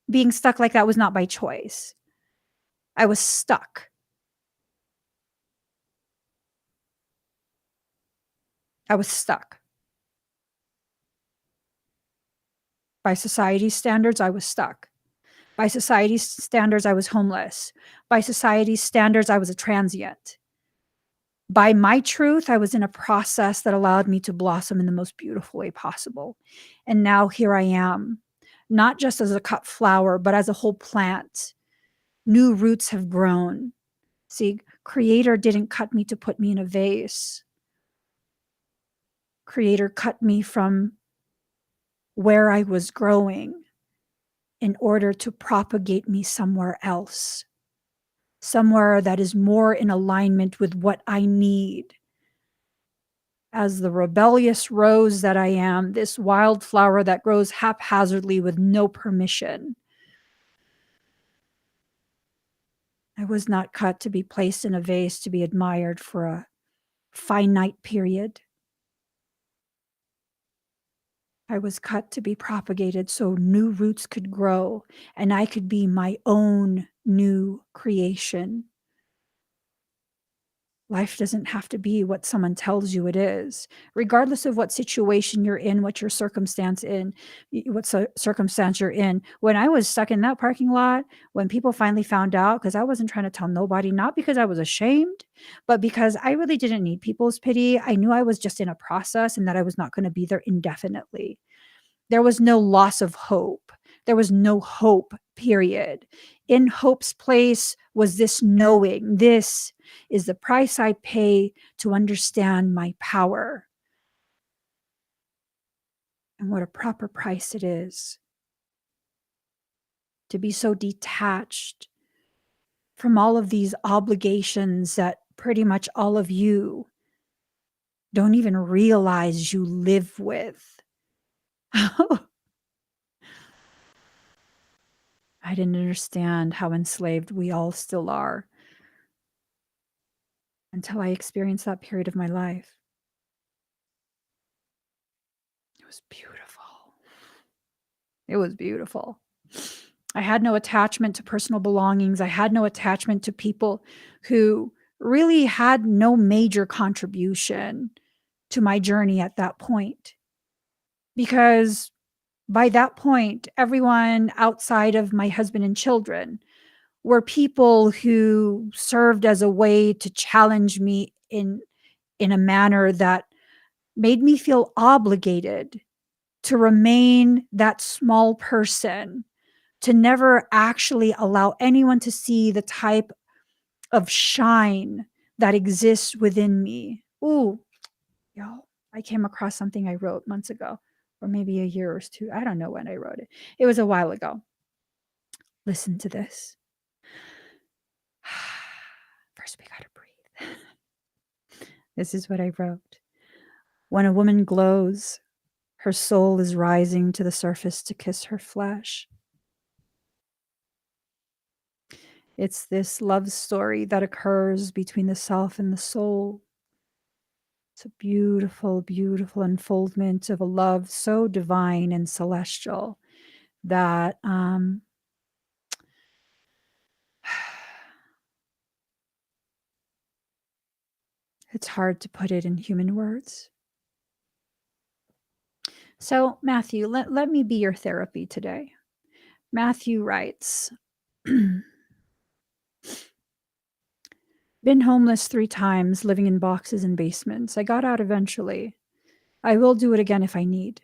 Being stuck like that was not by choice. I was stuck. I was stuck By society's standards, I was stuck. By society's standards, I was homeless. By society's standards, I was a transient. By my truth, I was in a process that allowed me to blossom in the most beautiful way possible. And now here I am, not just as a cut flower, but as a whole plant. New roots have grown. See, Creator didn't cut me to put me in a vase. Creator cut me from where I was growing in order to propagate me somewhere else, somewhere that is more in alignment with what I need. As the rebellious rose that I am, this wildflower that grows haphazardly with no permission. I was not cut to be placed in a vase to be admired for a finite period. I was cut to be propagated so new roots could grow and I could be my own new creation. Life doesn't have to be what someone tells you it is, regardless of what situation you're in, what your circumstance in, circumstance you're in. When I was stuck in that parking lot, when people finally found out, because I wasn't trying to tell nobody, not because I was ashamed, but because I really didn't need people's pity. I knew I was just in a process and that I was not going to be there indefinitely. There was no loss of hope. There was no hope, period. In hope's place was this knowing, this is the price I pay to understand my power. And what a proper price it is to be so detached from all of these obligations that pretty much all of you don't even realize you live with. I didn't understand how enslaved we all still are until I experienced that period of my life. It was beautiful. It was beautiful. I had no attachment to personal belongings. I had no attachment to people who really had no major contribution to my journey at that point. Because by that point, everyone outside of my husband and children were people who served as a way to challenge me in a manner that made me feel obligated to remain that small person, to never actually allow anyone to see the type of shine that exists within me. Ooh, yo, I came across something I wrote months ago, or maybe a year or two. I don't know when I wrote it. It was a while ago. Listen to this. First, we gotta breathe. This is what I wrote. When a woman glows, her soul is rising to the surface to kiss her flesh. It's this love story that occurs between the self and the soul. It's a beautiful, beautiful unfoldment of a love so divine and celestial that it's hard to put it in human words. So, Matthew, let me be your therapy today. Matthew writes, been homeless 3 times, living in boxes and basements. I got out eventually. I will do it again if I need.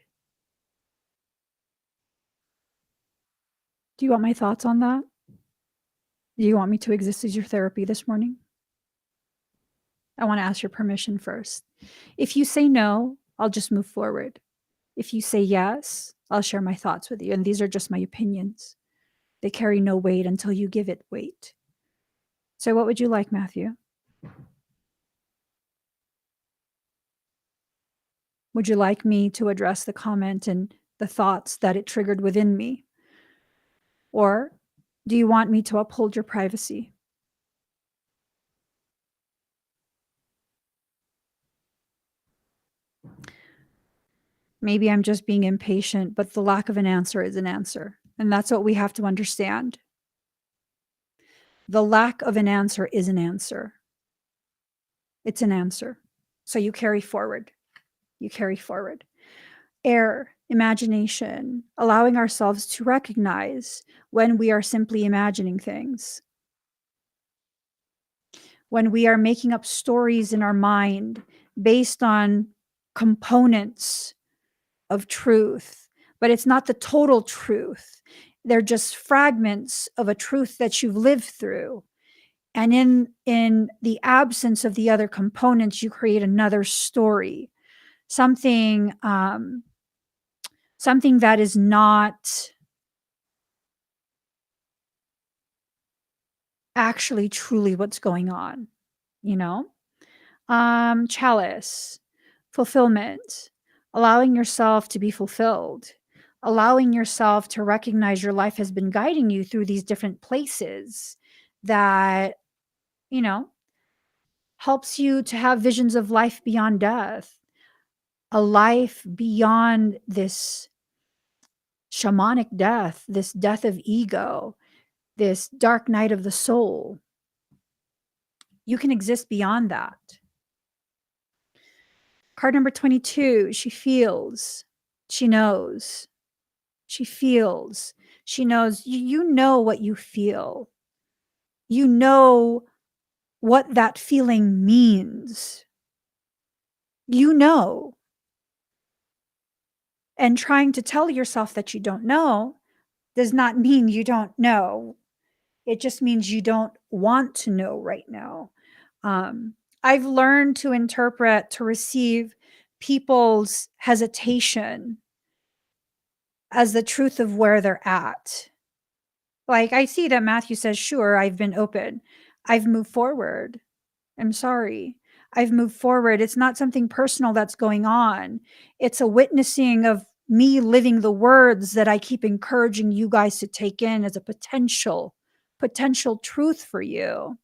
Do you want my thoughts on that? Do you want me to exist as your therapy this morning? I want to ask your permission first. If you say no, I'll just move forward. If you say yes, I'll share my thoughts with you. And these are just my opinions. They carry no weight until you give it weight. So, what would you like, Matthew? Would you like me to address the comment and the thoughts that it triggered within me? Or do you want me to uphold your privacy? Maybe I'm just being impatient, but the lack of an answer is an answer. And that's what we have to understand. The lack of an answer is an answer. It's an answer. So you carry forward. You carry forward. Air Imagination, allowing ourselves to recognize when we are simply imagining things, when we are making up stories in our mind based on components of truth, but it's not the total truth. They're just fragments of a truth that you've lived through. And in the absence of the other components, you create another story, something something that is not actually truly what's going on, you know? Chalice, fulfillment, allowing yourself to be fulfilled, allowing yourself to recognize your life has been guiding you through these different places that, you know, helps you to have visions of life beyond death, a life beyond this shamanic death, this death of ego, this dark night of the soul. You can exist beyond that. Card number 22, she feels, she knows, she feels, she knows. You know what you feel. You know what that feeling means. You know. And trying to tell yourself that you don't know does not mean you don't know. It just means you don't want to know right now. Um, I've learned to interpret, to receive people's hesitation as the truth of where they're at. Like, I see that Matthew says, sure, I've been open. I've moved forward. I'm sorry. I've moved forward. It's not something personal that's going on. It's a witnessing of me living the words that I keep encouraging you guys to take in as a potential truth for you.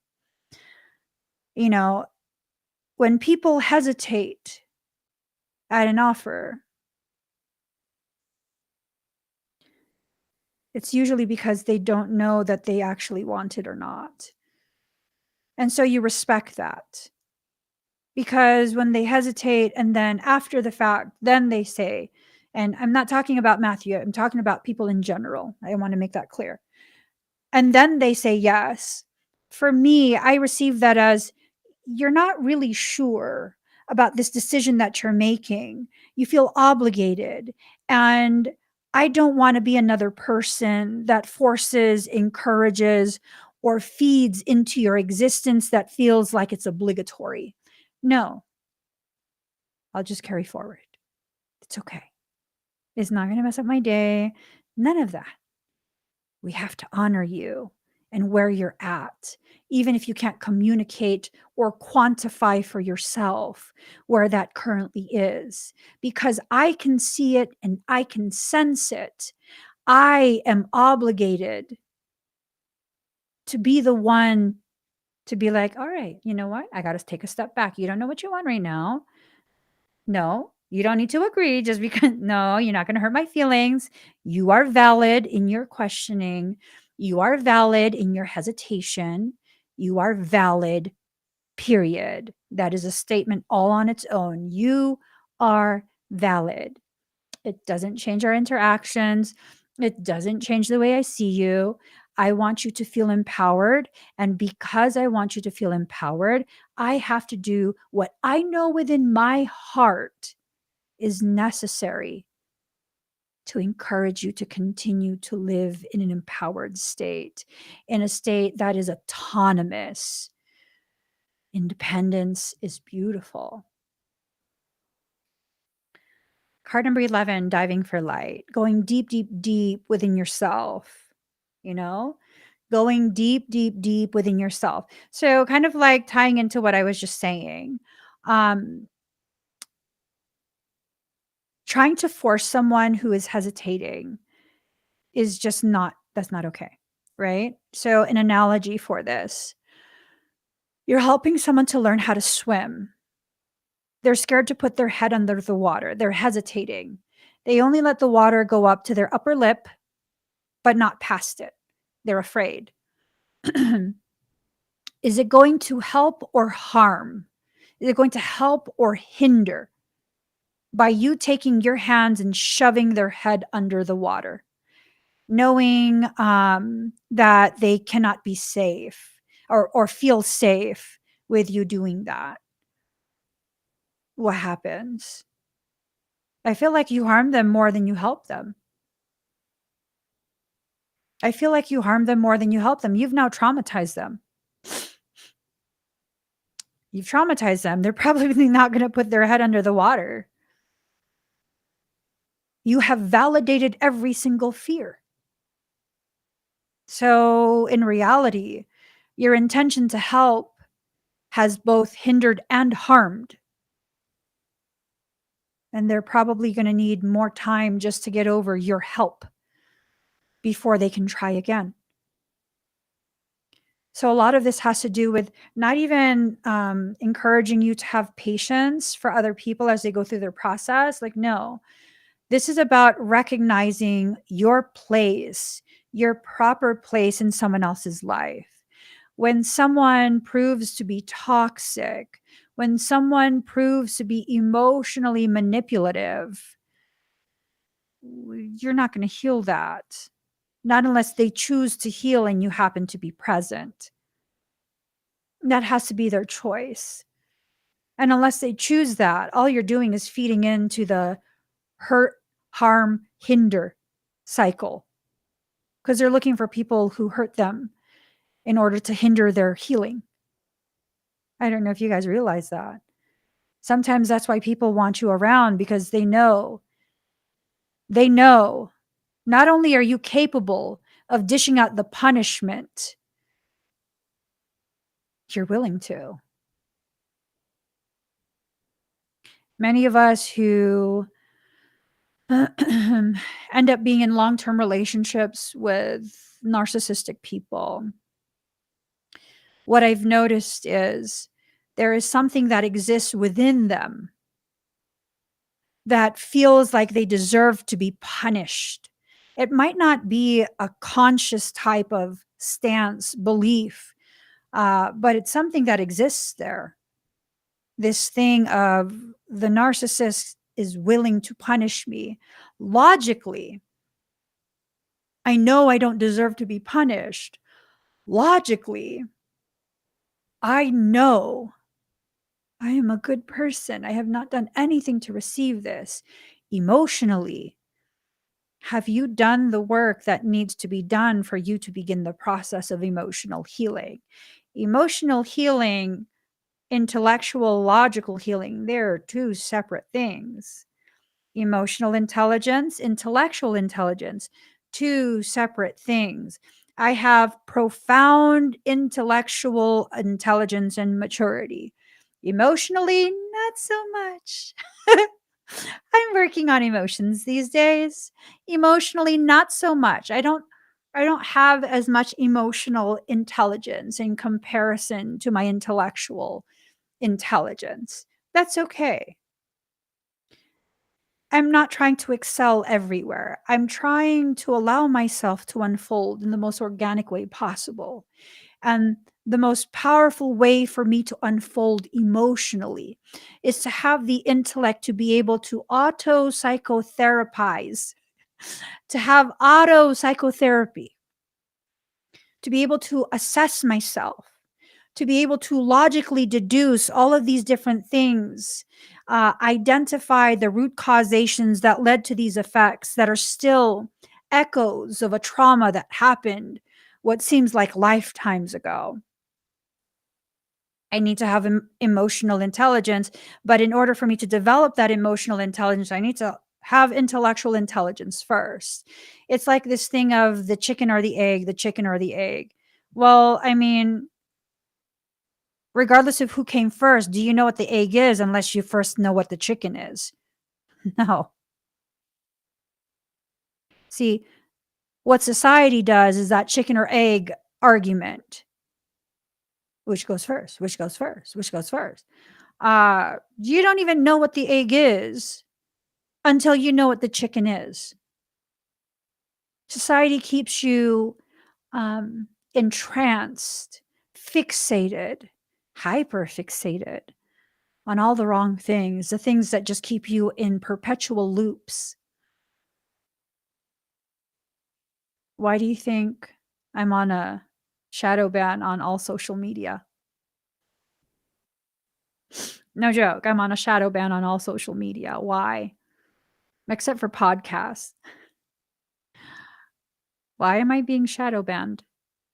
You know, when people hesitate at an offer, it's usually because they don't know that they actually want it or not. And so you respect that. Because when they hesitate and then after the fact, then they say, and I'm not talking about Matthew, I'm talking about people in general. I want to make that clear. And then they say yes. For me, I receive that as you're not really sure about this decision that you're making. You feel obligated. And I don't want to be another person that forces, encourages, or feeds into your existence that feels like it's obligatory. No, I'll just carry forward. It's okay. It's not going to mess up my day. None of that. We have to honor you and where you're at, even if you can't communicate or quantify for yourself where that currently is, because I can see it and I can sense it. I am obligated to be the one to be like, all right, you know what? I got to take a step back. You don't know what you want right now. No, you don't need to agree just because no, you're not gonna hurt my feelings. You are valid in your questioning. You are valid in your hesitation. You are valid, period. That is a statement all on its own. You are valid. It doesn't change our interactions. It doesn't change the way I see you. I want you to feel empowered. And because I want you to feel empowered, I have to do what I know within my heart is necessary to encourage you to continue to live in an empowered state, in a state that is autonomous. Independence is beautiful. Card number 11, diving for light, going deep, deep, deep within yourself, you know, going deep, deep, deep within yourself. So, kind of like tying into what I was just saying, um, trying to force someone who is hesitating is just not, that's not okay. Right. So, an analogy for this, you're helping someone to learn how to swim. They're scared to put their head under the water. They're hesitating. They only let the water go up to their upper lip but not past it. They're afraid. Is it going to help or harm? Is it going to help or hinder? by you taking your hands and shoving their head under the water, knowing that they cannot be safe or feel safe with you doing that. What happens? I feel like you harm them more than you help them. I feel like you harm them more than you help them. You've now traumatized them. You've traumatized them. They're probably not going to put their head under the water. You have validated every single fear. So, in reality, your intention to help has both hindered and harmed. And they're probably going to need more time just to get over your help before they can try again. So, a lot of this has to do with not even encouraging you to have patience for other people as they go through their process. Like, no, this is about recognizing your place, your proper place in someone else's life. When someone proves to be toxic, when someone proves to be emotionally manipulative, you're not going to heal that. Not unless they choose to heal and you happen to be present. That has to be their choice. And unless they choose that, all you're doing is feeding into the hurt, harm, hinder cycle because they're looking for people who hurt them in order to hinder their healing. I don't know if you guys realize that. Sometimes that's why people want you around because they know not only are you capable of dishing out the punishment, you're willing to. Many of us who end up being in long-term relationships with narcissistic people, what I've noticed is there is something that exists within them that feels like they deserve to be punished. It might not be a conscious type of stance, belief, but it's something that exists there. This thing of the narcissist is willing to punish me. Logically, I know I don't deserve to be punished. Logically, I know I am a good person. I have not done anything to receive this. Emotionally, have you done the work that needs to be done for you to begin the process of emotional healing? Emotional healing, intellectual, logical healing, they're two separate things. Emotional intelligence, intellectual intelligence, two separate things. I have profound intellectual intelligence and maturity. Emotionally, not so much. I'm working on emotions these days. Emotionally, not so much. I don't have as much emotional intelligence in comparison to my intellectual intelligence. That's okay. I'm not trying to excel everywhere. I'm trying to allow myself to unfold in the most organic way possible. And the most powerful way for me to unfold emotionally is to have the intellect to be able to auto psychotherapize, to have auto psychotherapy, to be able to assess myself, to be able to logically deduce all of these different things, identify the root causations that led to these effects that are still echoes of a trauma that happened what seems like lifetimes ago. I need to have emotional intelligence, but in order for me to develop that emotional intelligence, I need to have intellectual intelligence first. It's like this thing of the chicken or the egg, the chicken or the egg. Well, I mean, regardless of who came first, do you know what the egg is unless you first know what the chicken is? No. See, what society does is that chicken or egg argument. Which goes first? Which goes first? Which goes first? You don't even know what the egg is until you know what the chicken is. Society keeps you entranced, fixated, hyper fixated on all the wrong things, the things that just keep you in perpetual loops. Why do you think I'm on a shadow ban on all social media? No joke. I'm on a shadow ban on all social media. Why? Except for podcasts. Why am I being shadow banned?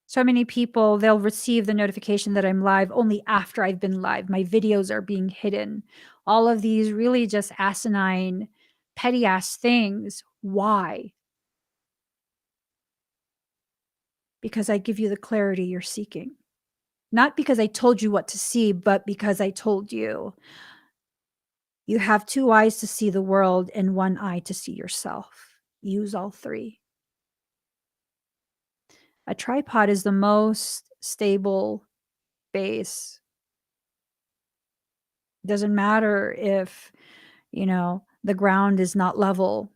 So many people, they'll receive the notification that I'm live only after I've been live. My videos are being hidden. All of these really just asinine, petty ass things. Why? Because I give you the clarity you're seeking. Not because I told you what to see, but because I told you you have two eyes to see the world and one eye to see yourself. Use all three. A tripod is the most stable base. Doesn't matter if, the ground is not level.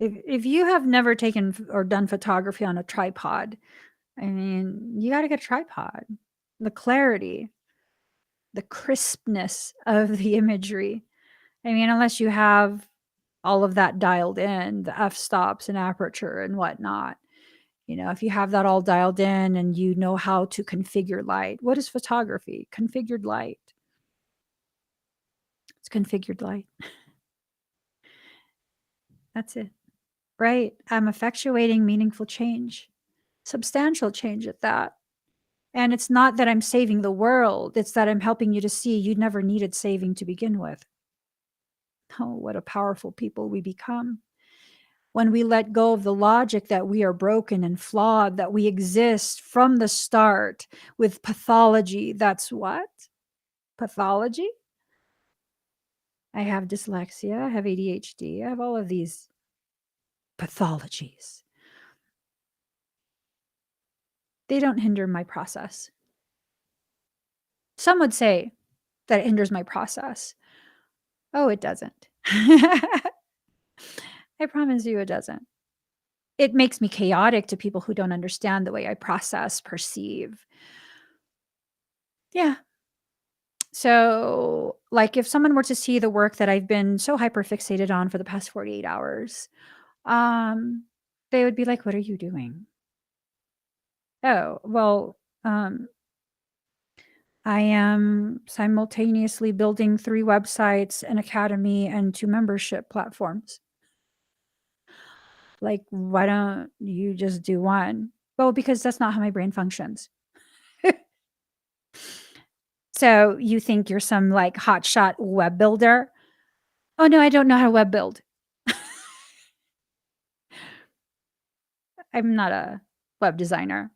If you have never taken or done photography on a tripod, I mean, you got to get a tripod. The clarity, the crispness of the imagery. I mean, unless you have all of that dialed in, the f stops and aperture and whatnot. If you have that all dialed in and you know how to configure light. What is photography? Configured light. It's configured light. That's it. Right. I'm effectuating meaningful change, substantial change at that. And it's not that I'm saving the world, it's that I'm helping you to see you never needed saving to begin with. Oh, what a powerful people we become. When we let go of the logic that we are broken and flawed, that we exist from the start with pathology. That's what? Pathology? I have dyslexia, I have ADHD, I have all of these pathologies. They don't hinder my process. Some would say that it hinders my process. Oh, it doesn't. I promise you it doesn't. It makes me chaotic to people who don't understand the way I process, perceive. Yeah. So, like, if someone were to see the work that I've been so hyper fixated on for the past 48 hours, um, they would be like, "What are you doing?" Oh, well, I am simultaneously building 3 websites, an academy, and 2 membership platforms. Like, why don't you just do one? Well, because that's not how my brain functions. So you think you're some like hotshot web builder? Oh no, I don't know how to web build. I'm not a web designer.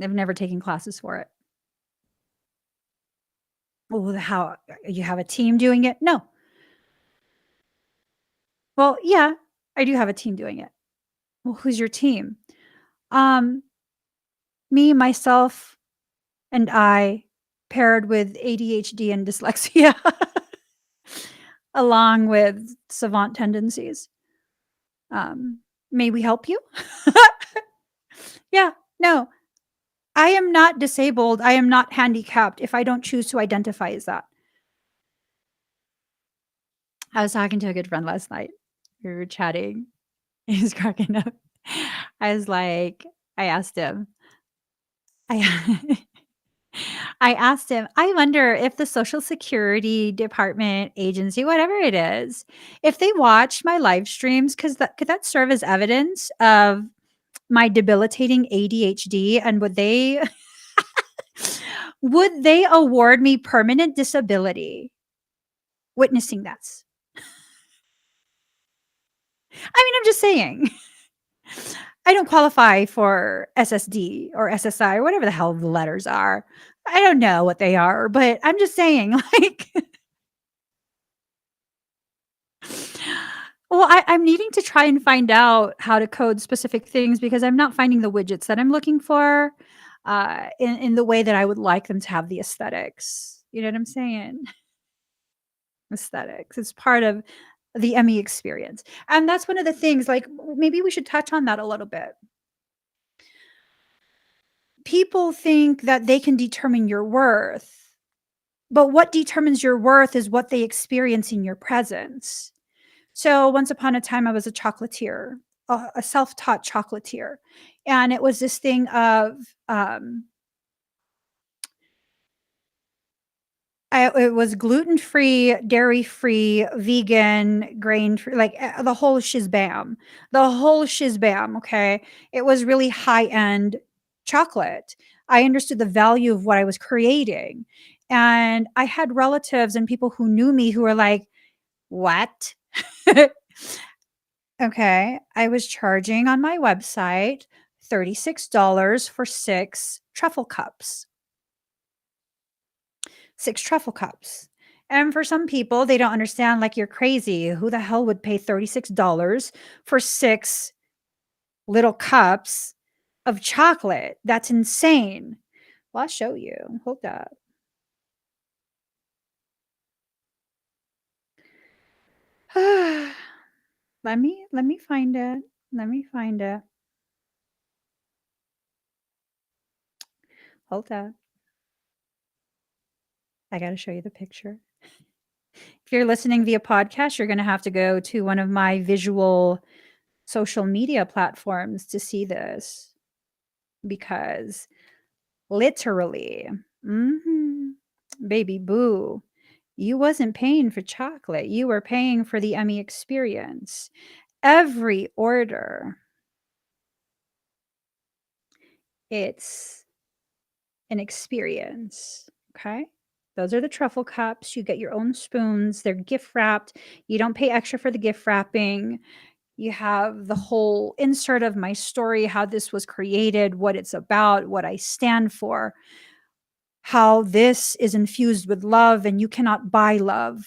I've never taken classes for it. Well, how you have a team doing it? No. Well, yeah, I do have a team doing it. Well, who's your team? Um, Me, myself, and I paired with ADHD and dyslexia, along with savant tendencies. May we help you? Yeah, no, I am not disabled. I am not handicapped if I don't choose to identify as that. I was talking to a good friend last night. We were chatting. He was cracking up. I was like, I asked him, I I asked him, I wonder if the Social Security Department, agency, whatever it is, if they watch my live streams, because that could that serve as evidence of my debilitating ADHD, and would they award me permanent disability witnessing this? I mean, I'm just saying. I don't qualify for SSD or SSI or whatever the hell the letters are. I don't know what they are, but I'm just saying, like, well, I'm needing to try and find out how to code specific things because I'm not finding the widgets that I'm looking for in the way that I would like them to have the aesthetics. You know what I'm saying? Aesthetics. It's part of the Emmy experience. And that's one of the things, like, maybe we should touch on that a little bit. People think that they can determine your worth But what determines your worth is what they experience in your presence. So once upon a time, I was a chocolatier, a self-taught chocolatier, and it was this thing of it was gluten-free, dairy-free, vegan, grain-free, like, the whole shizbam. The whole shizbam, okay? It was really high-end chocolate. I understood the value of what I was creating, and I had relatives and people who knew me who were like, "What?" Okay, I was charging on my website $36 for 6 truffle cups. 6 truffle cups. And for some people, they don't understand, like, you're crazy. Who the hell would pay $36 for 6 little cups of chocolate? That's insane. Well, I'll show you. Hold up. Let me find it. Let me find it. Hold up. I gotta show you the picture. If you're listening via podcast, you're gonna have to go to one of my visual social media platforms to see this because literally, mhm, baby boo, you wasn't paying for chocolate, you were paying for the Emmy experience. Every order, it's an experience, okay? Those are the truffle cups, you get your own spoons, they're gift wrapped, you don't pay extra for the gift wrapping. You have the whole insert of my story, how this was created, what it's about, what I stand for, how this is infused with love, and you cannot buy love.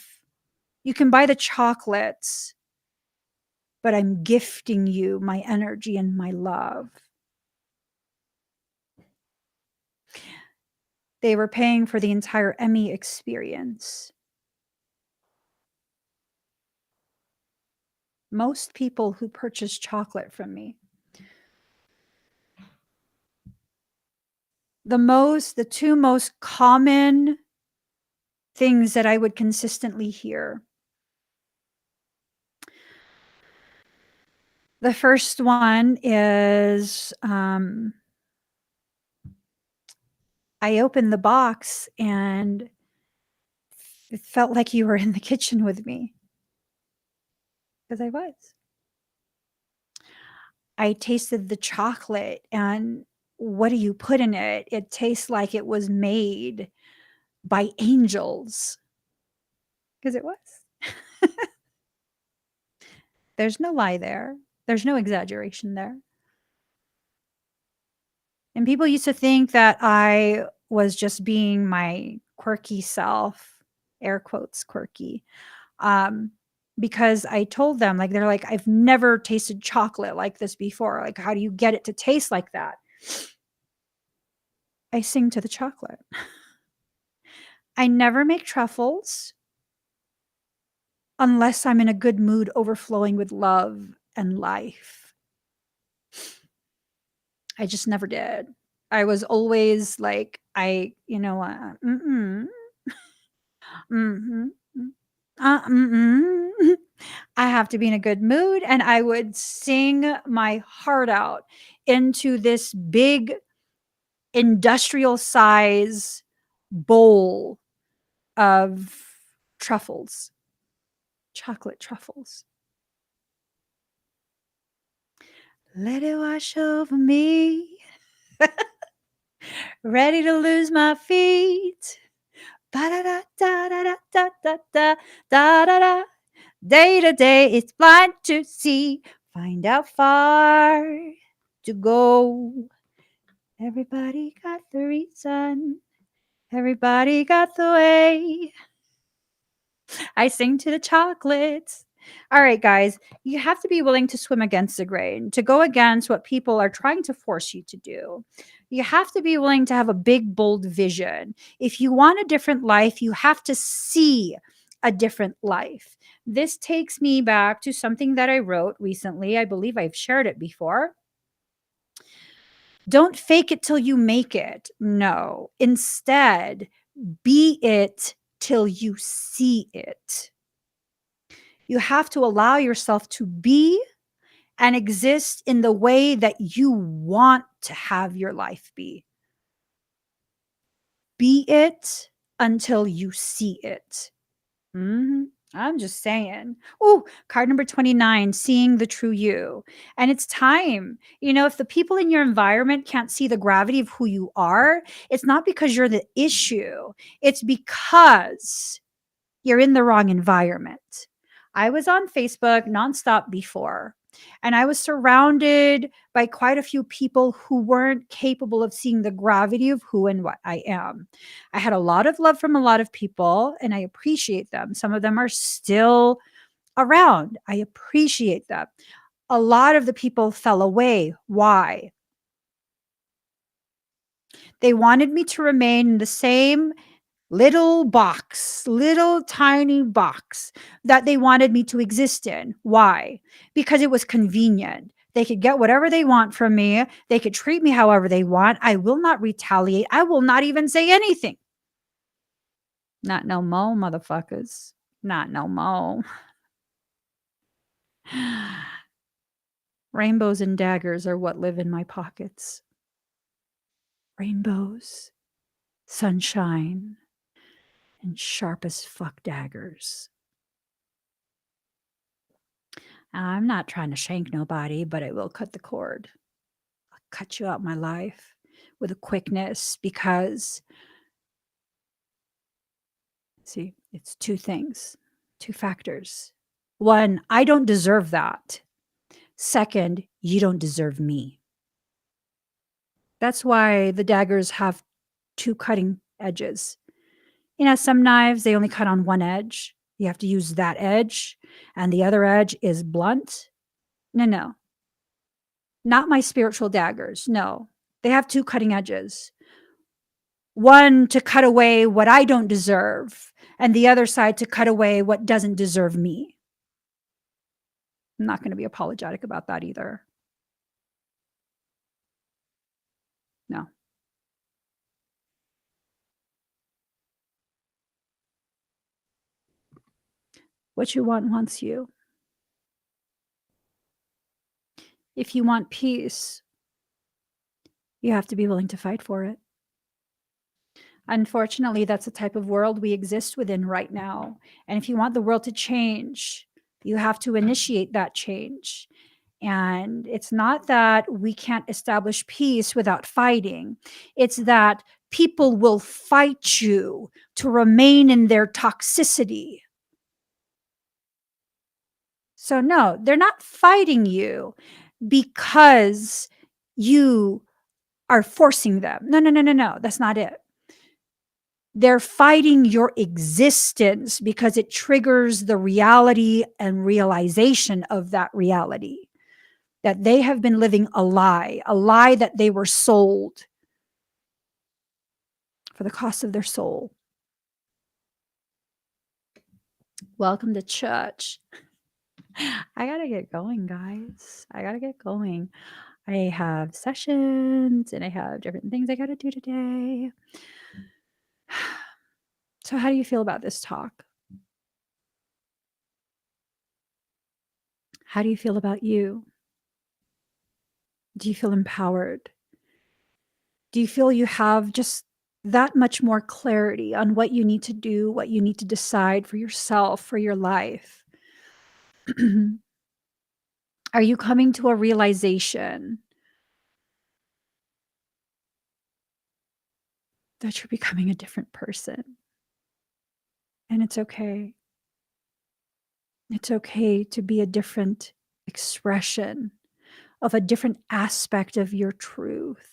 You can buy the chocolates, but I'm gifting you my energy and my love. They were paying for the entire Emmy experience. Most people who purchase chocolate from me, the two most common things that I would consistently hear. The first one is I opened the box and it felt like you were in the kitchen with me because I was. I tasted the chocolate and what do you put in it? It tastes like it was made by angels because it was. There's no lie there. There's no exaggeration there. And people used to think that I was just being my quirky self, air quotes quirky. Um, because I told them, like, they're like, I've never tasted chocolate like this before. Like, how do you get it to taste like that? I sing to the chocolate. I never make truffles unless I'm in a good mood overflowing with love and life. I just never did. I was always like, mhm, mm. I have to be in a good mood, and I would sing my heart out into this big industrial size bowl of truffles, chocolate truffles. Let it wash over me, ready to lose my feet. Ba-da-da-da-da-da-da-da-da, da-da-da. Day to day, it's blind to see. Find out far to go. Everybody got the reason. Everybody got the way. I sing to the chocolates. All right, guys, you have to be willing to swim against the grain, to go against what people are trying to force you to do. You have to be willing to have a big, bold vision. If you want a different life, you have to see a different life. This takes me back to something that I wrote recently. I believe I've shared it before. Don't fake it till you make it. No. Instead, Be it till you see it. You have to allow yourself to be and exist in the way that you want to have your life be. Be it until you see it. Mhm. I'm just saying. Oh, card number 29, seeing the true you. And it's time. If the people in your environment can't see the gravity of who you are, it's not because you're the issue. It's because you're in the wrong environment. I was on Facebook nonstop before, and I was surrounded by quite a few people who weren't capable of seeing the gravity of who and what I am. I had a lot of love from a lot of people, and I appreciate them. Some of them are still around. I appreciate them. A lot of the people fell away. Why? They wanted me to remain in the same little box, little tiny box that they wanted me to exist in. Why? Because it was convenient. They could get whatever they want from me. They could treat me however they want. I will not retaliate. I will not even say anything. Not no mo, motherfuckers. Not no mo. Rainbows and daggers are what live in my pockets. Rainbows, sunshine, and sharp as fuck daggers. I'm not trying to shank nobody, but I will cut the cord. I'll cut you out my life with a quickness because, see, it's two things, two factors. One, I don't deserve that. Second, you don't deserve me. That's why the daggers have two cutting edges. Some knives, they only cut on one edge. You have to use that edge, and the other edge is blunt. No, no, not my spiritual daggers. No, they have two cutting edges. One to cut away what I don't deserve, and the other side to cut away what doesn't deserve me. I'm not going to be apologetic about that either. No. What you want wants you. If you want peace, you have to be willing to fight for it. Unfortunately, that's the type of world we exist within right now. And if you want the world to change, you have to initiate that change. And it's not that we can't establish peace without fighting. It's that people will fight you to remain in their toxicity. So, no, they're not fighting you because you are forcing them. No, no, no, no, no. That's not it. They're fighting your existence because it triggers the reality and realization of that reality. That they have been living a lie that they were sold for the cost of their soul. Welcome to church. I gotta get going, guys. I gotta get going. I have sessions and I have different things I gotta do today. So, how do you feel about this talk? How do you feel about you? Do you feel empowered? Do you feel you have just that much more clarity on what you need to do, what you need to decide for yourself, for your life? Are you coming to a realization that you're becoming a different person? And it's okay. It's okay to be a different expression of a different aspect of your truth.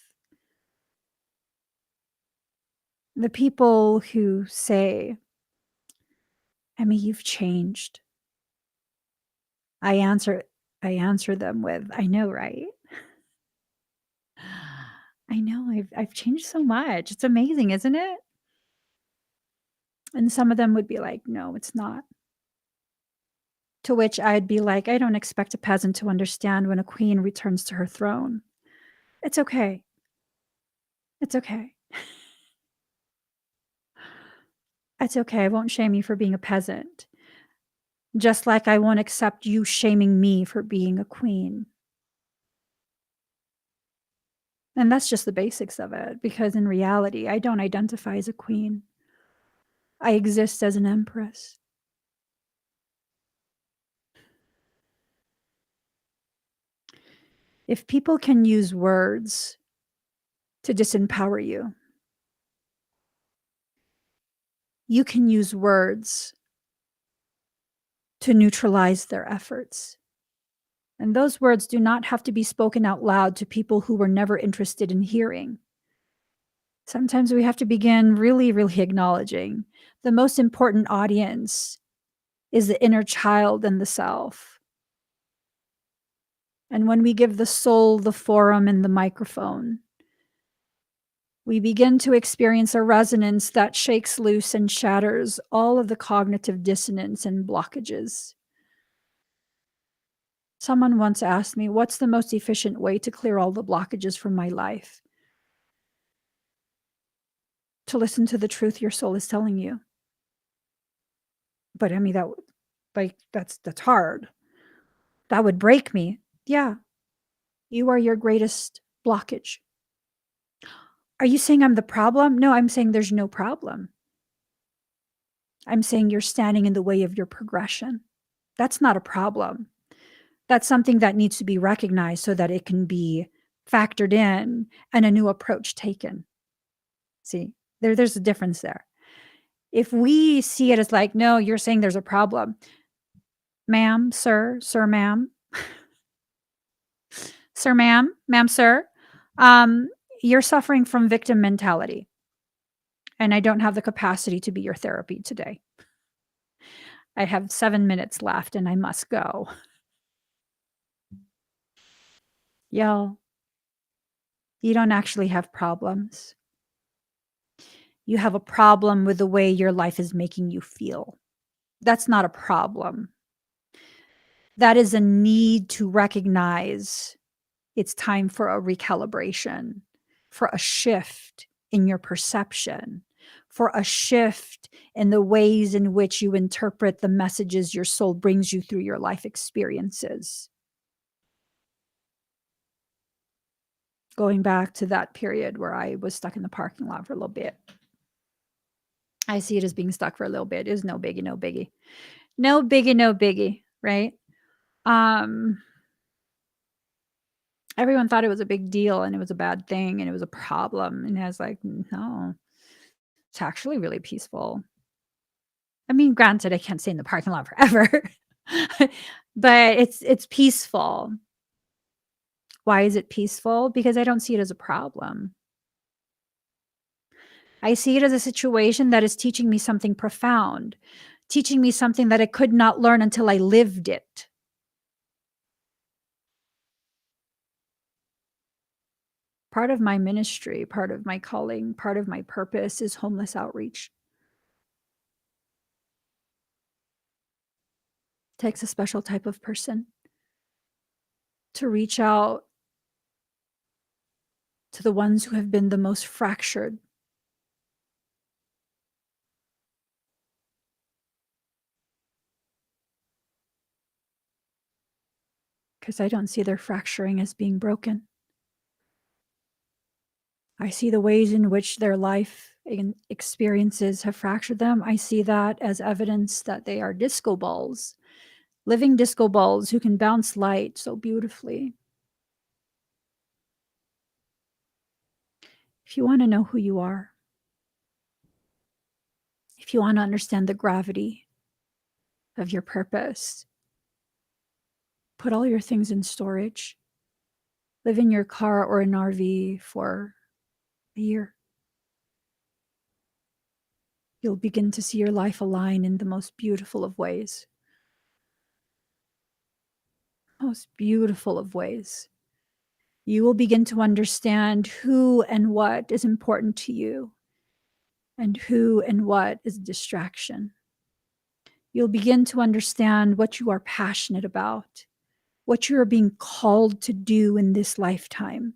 The people who say, Emmy, you've changed. I answer I answer them with, I know, right? I know I've changed so much. It's amazing, isn't it? And some of them would be like, no, it's not. To which I'd be like, I don't expect a peasant to understand when a queen returns to her throne. It's okay. It's okay. It's okay, I won't shame you for being a peasant, just like I won't accept you shaming me for being a queen. And that's just the basics of it, because in reality, I don't identify as a queen. I exist as an empress. If people can use words to disempower you, you can use words to neutralize their efforts. And those words do not have to be spoken out loud to people who were never interested in hearing. Sometimes we have to begin really, really acknowledging the most important audience is the inner child and the self. And when we give the soul the forum and the microphone, we begin to experience a resonance that shakes loose and shatters all of the cognitive dissonance and blockages. Someone once asked me, what's the most efficient way to clear all the blockages from my life? To listen to the truth your soul is telling you. But I mean, that's hard. That would break me. Yeah, you are your greatest blockage. Are you saying I'm the problem? No, I'm saying there's no problem. I'm saying you're standing in the way of your progression. That's not a problem. That's something that needs to be recognized so that it can be factored in and a new approach taken. See, there's a difference there. If we see it as like, no, you're saying there's a problem, ma'am, sir, ma'am, sir, ma'am, sir, um, you're suffering from victim mentality. And I don't have the capacity to be your therapy today. I have 7 minutes left and I must go. Y'all, you don't actually have problems. You have a problem with the way your life is making you feel. That's not a problem. That is a need to recognize it's time for a recalibration, for a shift in your perception, for a shift in the ways in which you interpret the messages your soul brings you through your life experiences. Going back to that period where I was stuck in the parking lot for a little bit. I see it as being stuck for a little bit. It was no biggie, no biggie. No biggie, no biggie, right? Um, everyone thought it was a big deal and it was a bad thing and it was a problem. And I was like, no, it's actually really peaceful. I mean, granted, I can't stay in the parking lot forever, but it's peaceful. Why is it peaceful? Because I don't see it as a problem. I see it as a situation that is teaching me something profound, teaching me something that I could not learn until I lived it. Part of my ministry, part of my calling, part of my purpose is homeless outreach. It takes a special type of person to reach out to the ones who have been the most fractured. Because I don't see their fracturing as being broken. I see the ways in which their life experiences have fractured them. I see that as evidence that they are disco balls, living disco balls who can bounce light so beautifully. If you want to know who you are, if you want to understand the gravity of your purpose, put all your things in storage. Live in your car or an RV for a year. You'll begin to see your life align in the most beautiful of ways. Most beautiful of ways. You will begin to understand who and what is important to you and who and what is a distraction. You'll begin to understand what you are passionate about, what you are being called to do in this lifetime.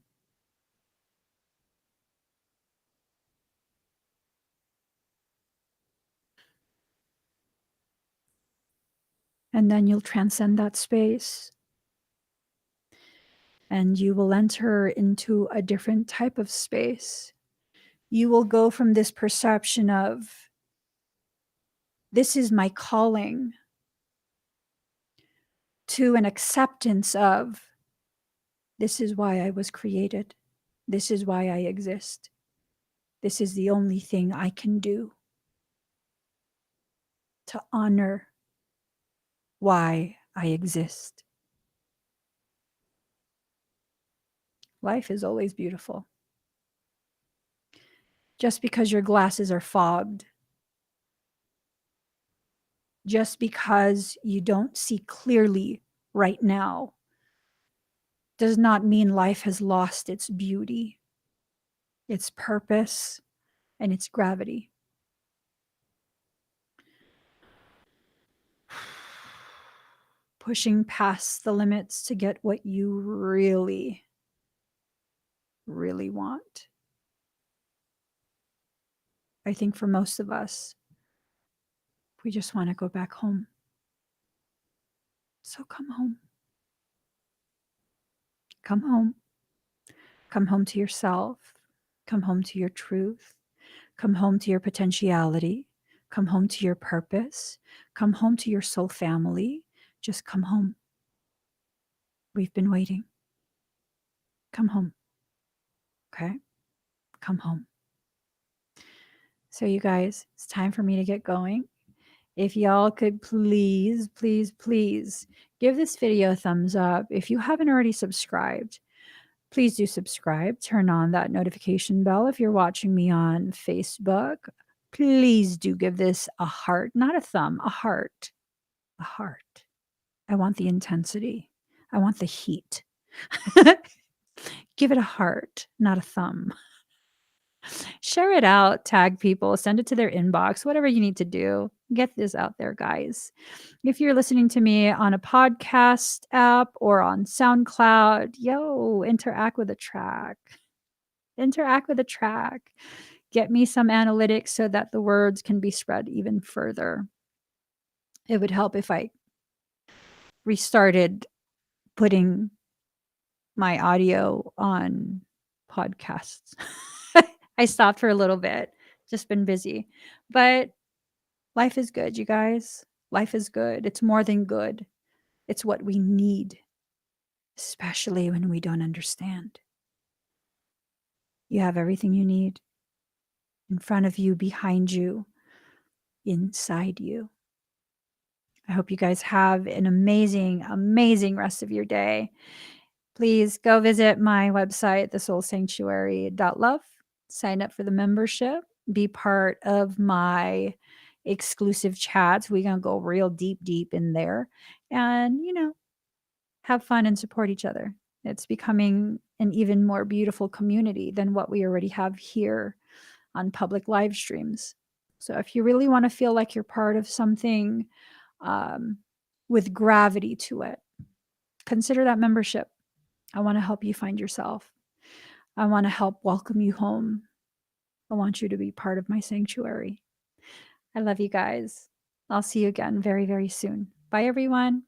And then you'll transcend that space and you will enter into a different type of space. You will go from this perception of, this is my calling, to an acceptance of, this is why I was created. This is why I exist. This is the only thing I can do to honor why I exist. Life is always beautiful. Just because your glasses are fogged, just because you don't see clearly right now, does not mean life has lost its beauty, its purpose, and its gravity. Pushing past the limits to get what you really, really want. I think for most of us, we just want to go back home. So come home. Come home. Come home to yourself. Come home to your truth. Come home to your potentiality. Come home to your purpose. Come home to your soul family. Just come home. We've been waiting. Come home. Okay? Come home. So, you guys, it's time for me to get going. If y'all could please, please, please give this video a thumbs up. If you haven't already subscribed, please do subscribe. Turn on that notification bell. If you're watching me on Facebook, please do give this a heart, not a thumb, a heart. A heart. I want the intensity. I want the heat. Give it a heart, not a thumb. Share it out, tag people, send it to their inbox, whatever you need to do. Get this out there, guys. If you're listening to me on a podcast app or on SoundCloud, interact with the track. Interact with the track. Get me some analytics so that the words can be spread even further. It would help if I restarted putting my audio on podcasts. I stopped for a little bit, just been busy. But life is good, you guys. Life is good. It's more than good. It's what we need, especially when we don't understand. You have everything you need in front of you, behind you, inside you. I hope you guys have an amazing, amazing rest of your day. Please go visit my website, thesoulsanctuary.love. Sign up for the membership. Be part of my exclusive chats. We're going to go real deep, deep in there. And, have fun and support each other. It's becoming an even more beautiful community than what we already have here on public live streams. So if you really want to feel like you're part of something with gravity to it, consider that membership. I want to help you find yourself. I want to help welcome you home. I want you to be part of my sanctuary. I love you guys. I'll see you again very, very soon. Bye, everyone.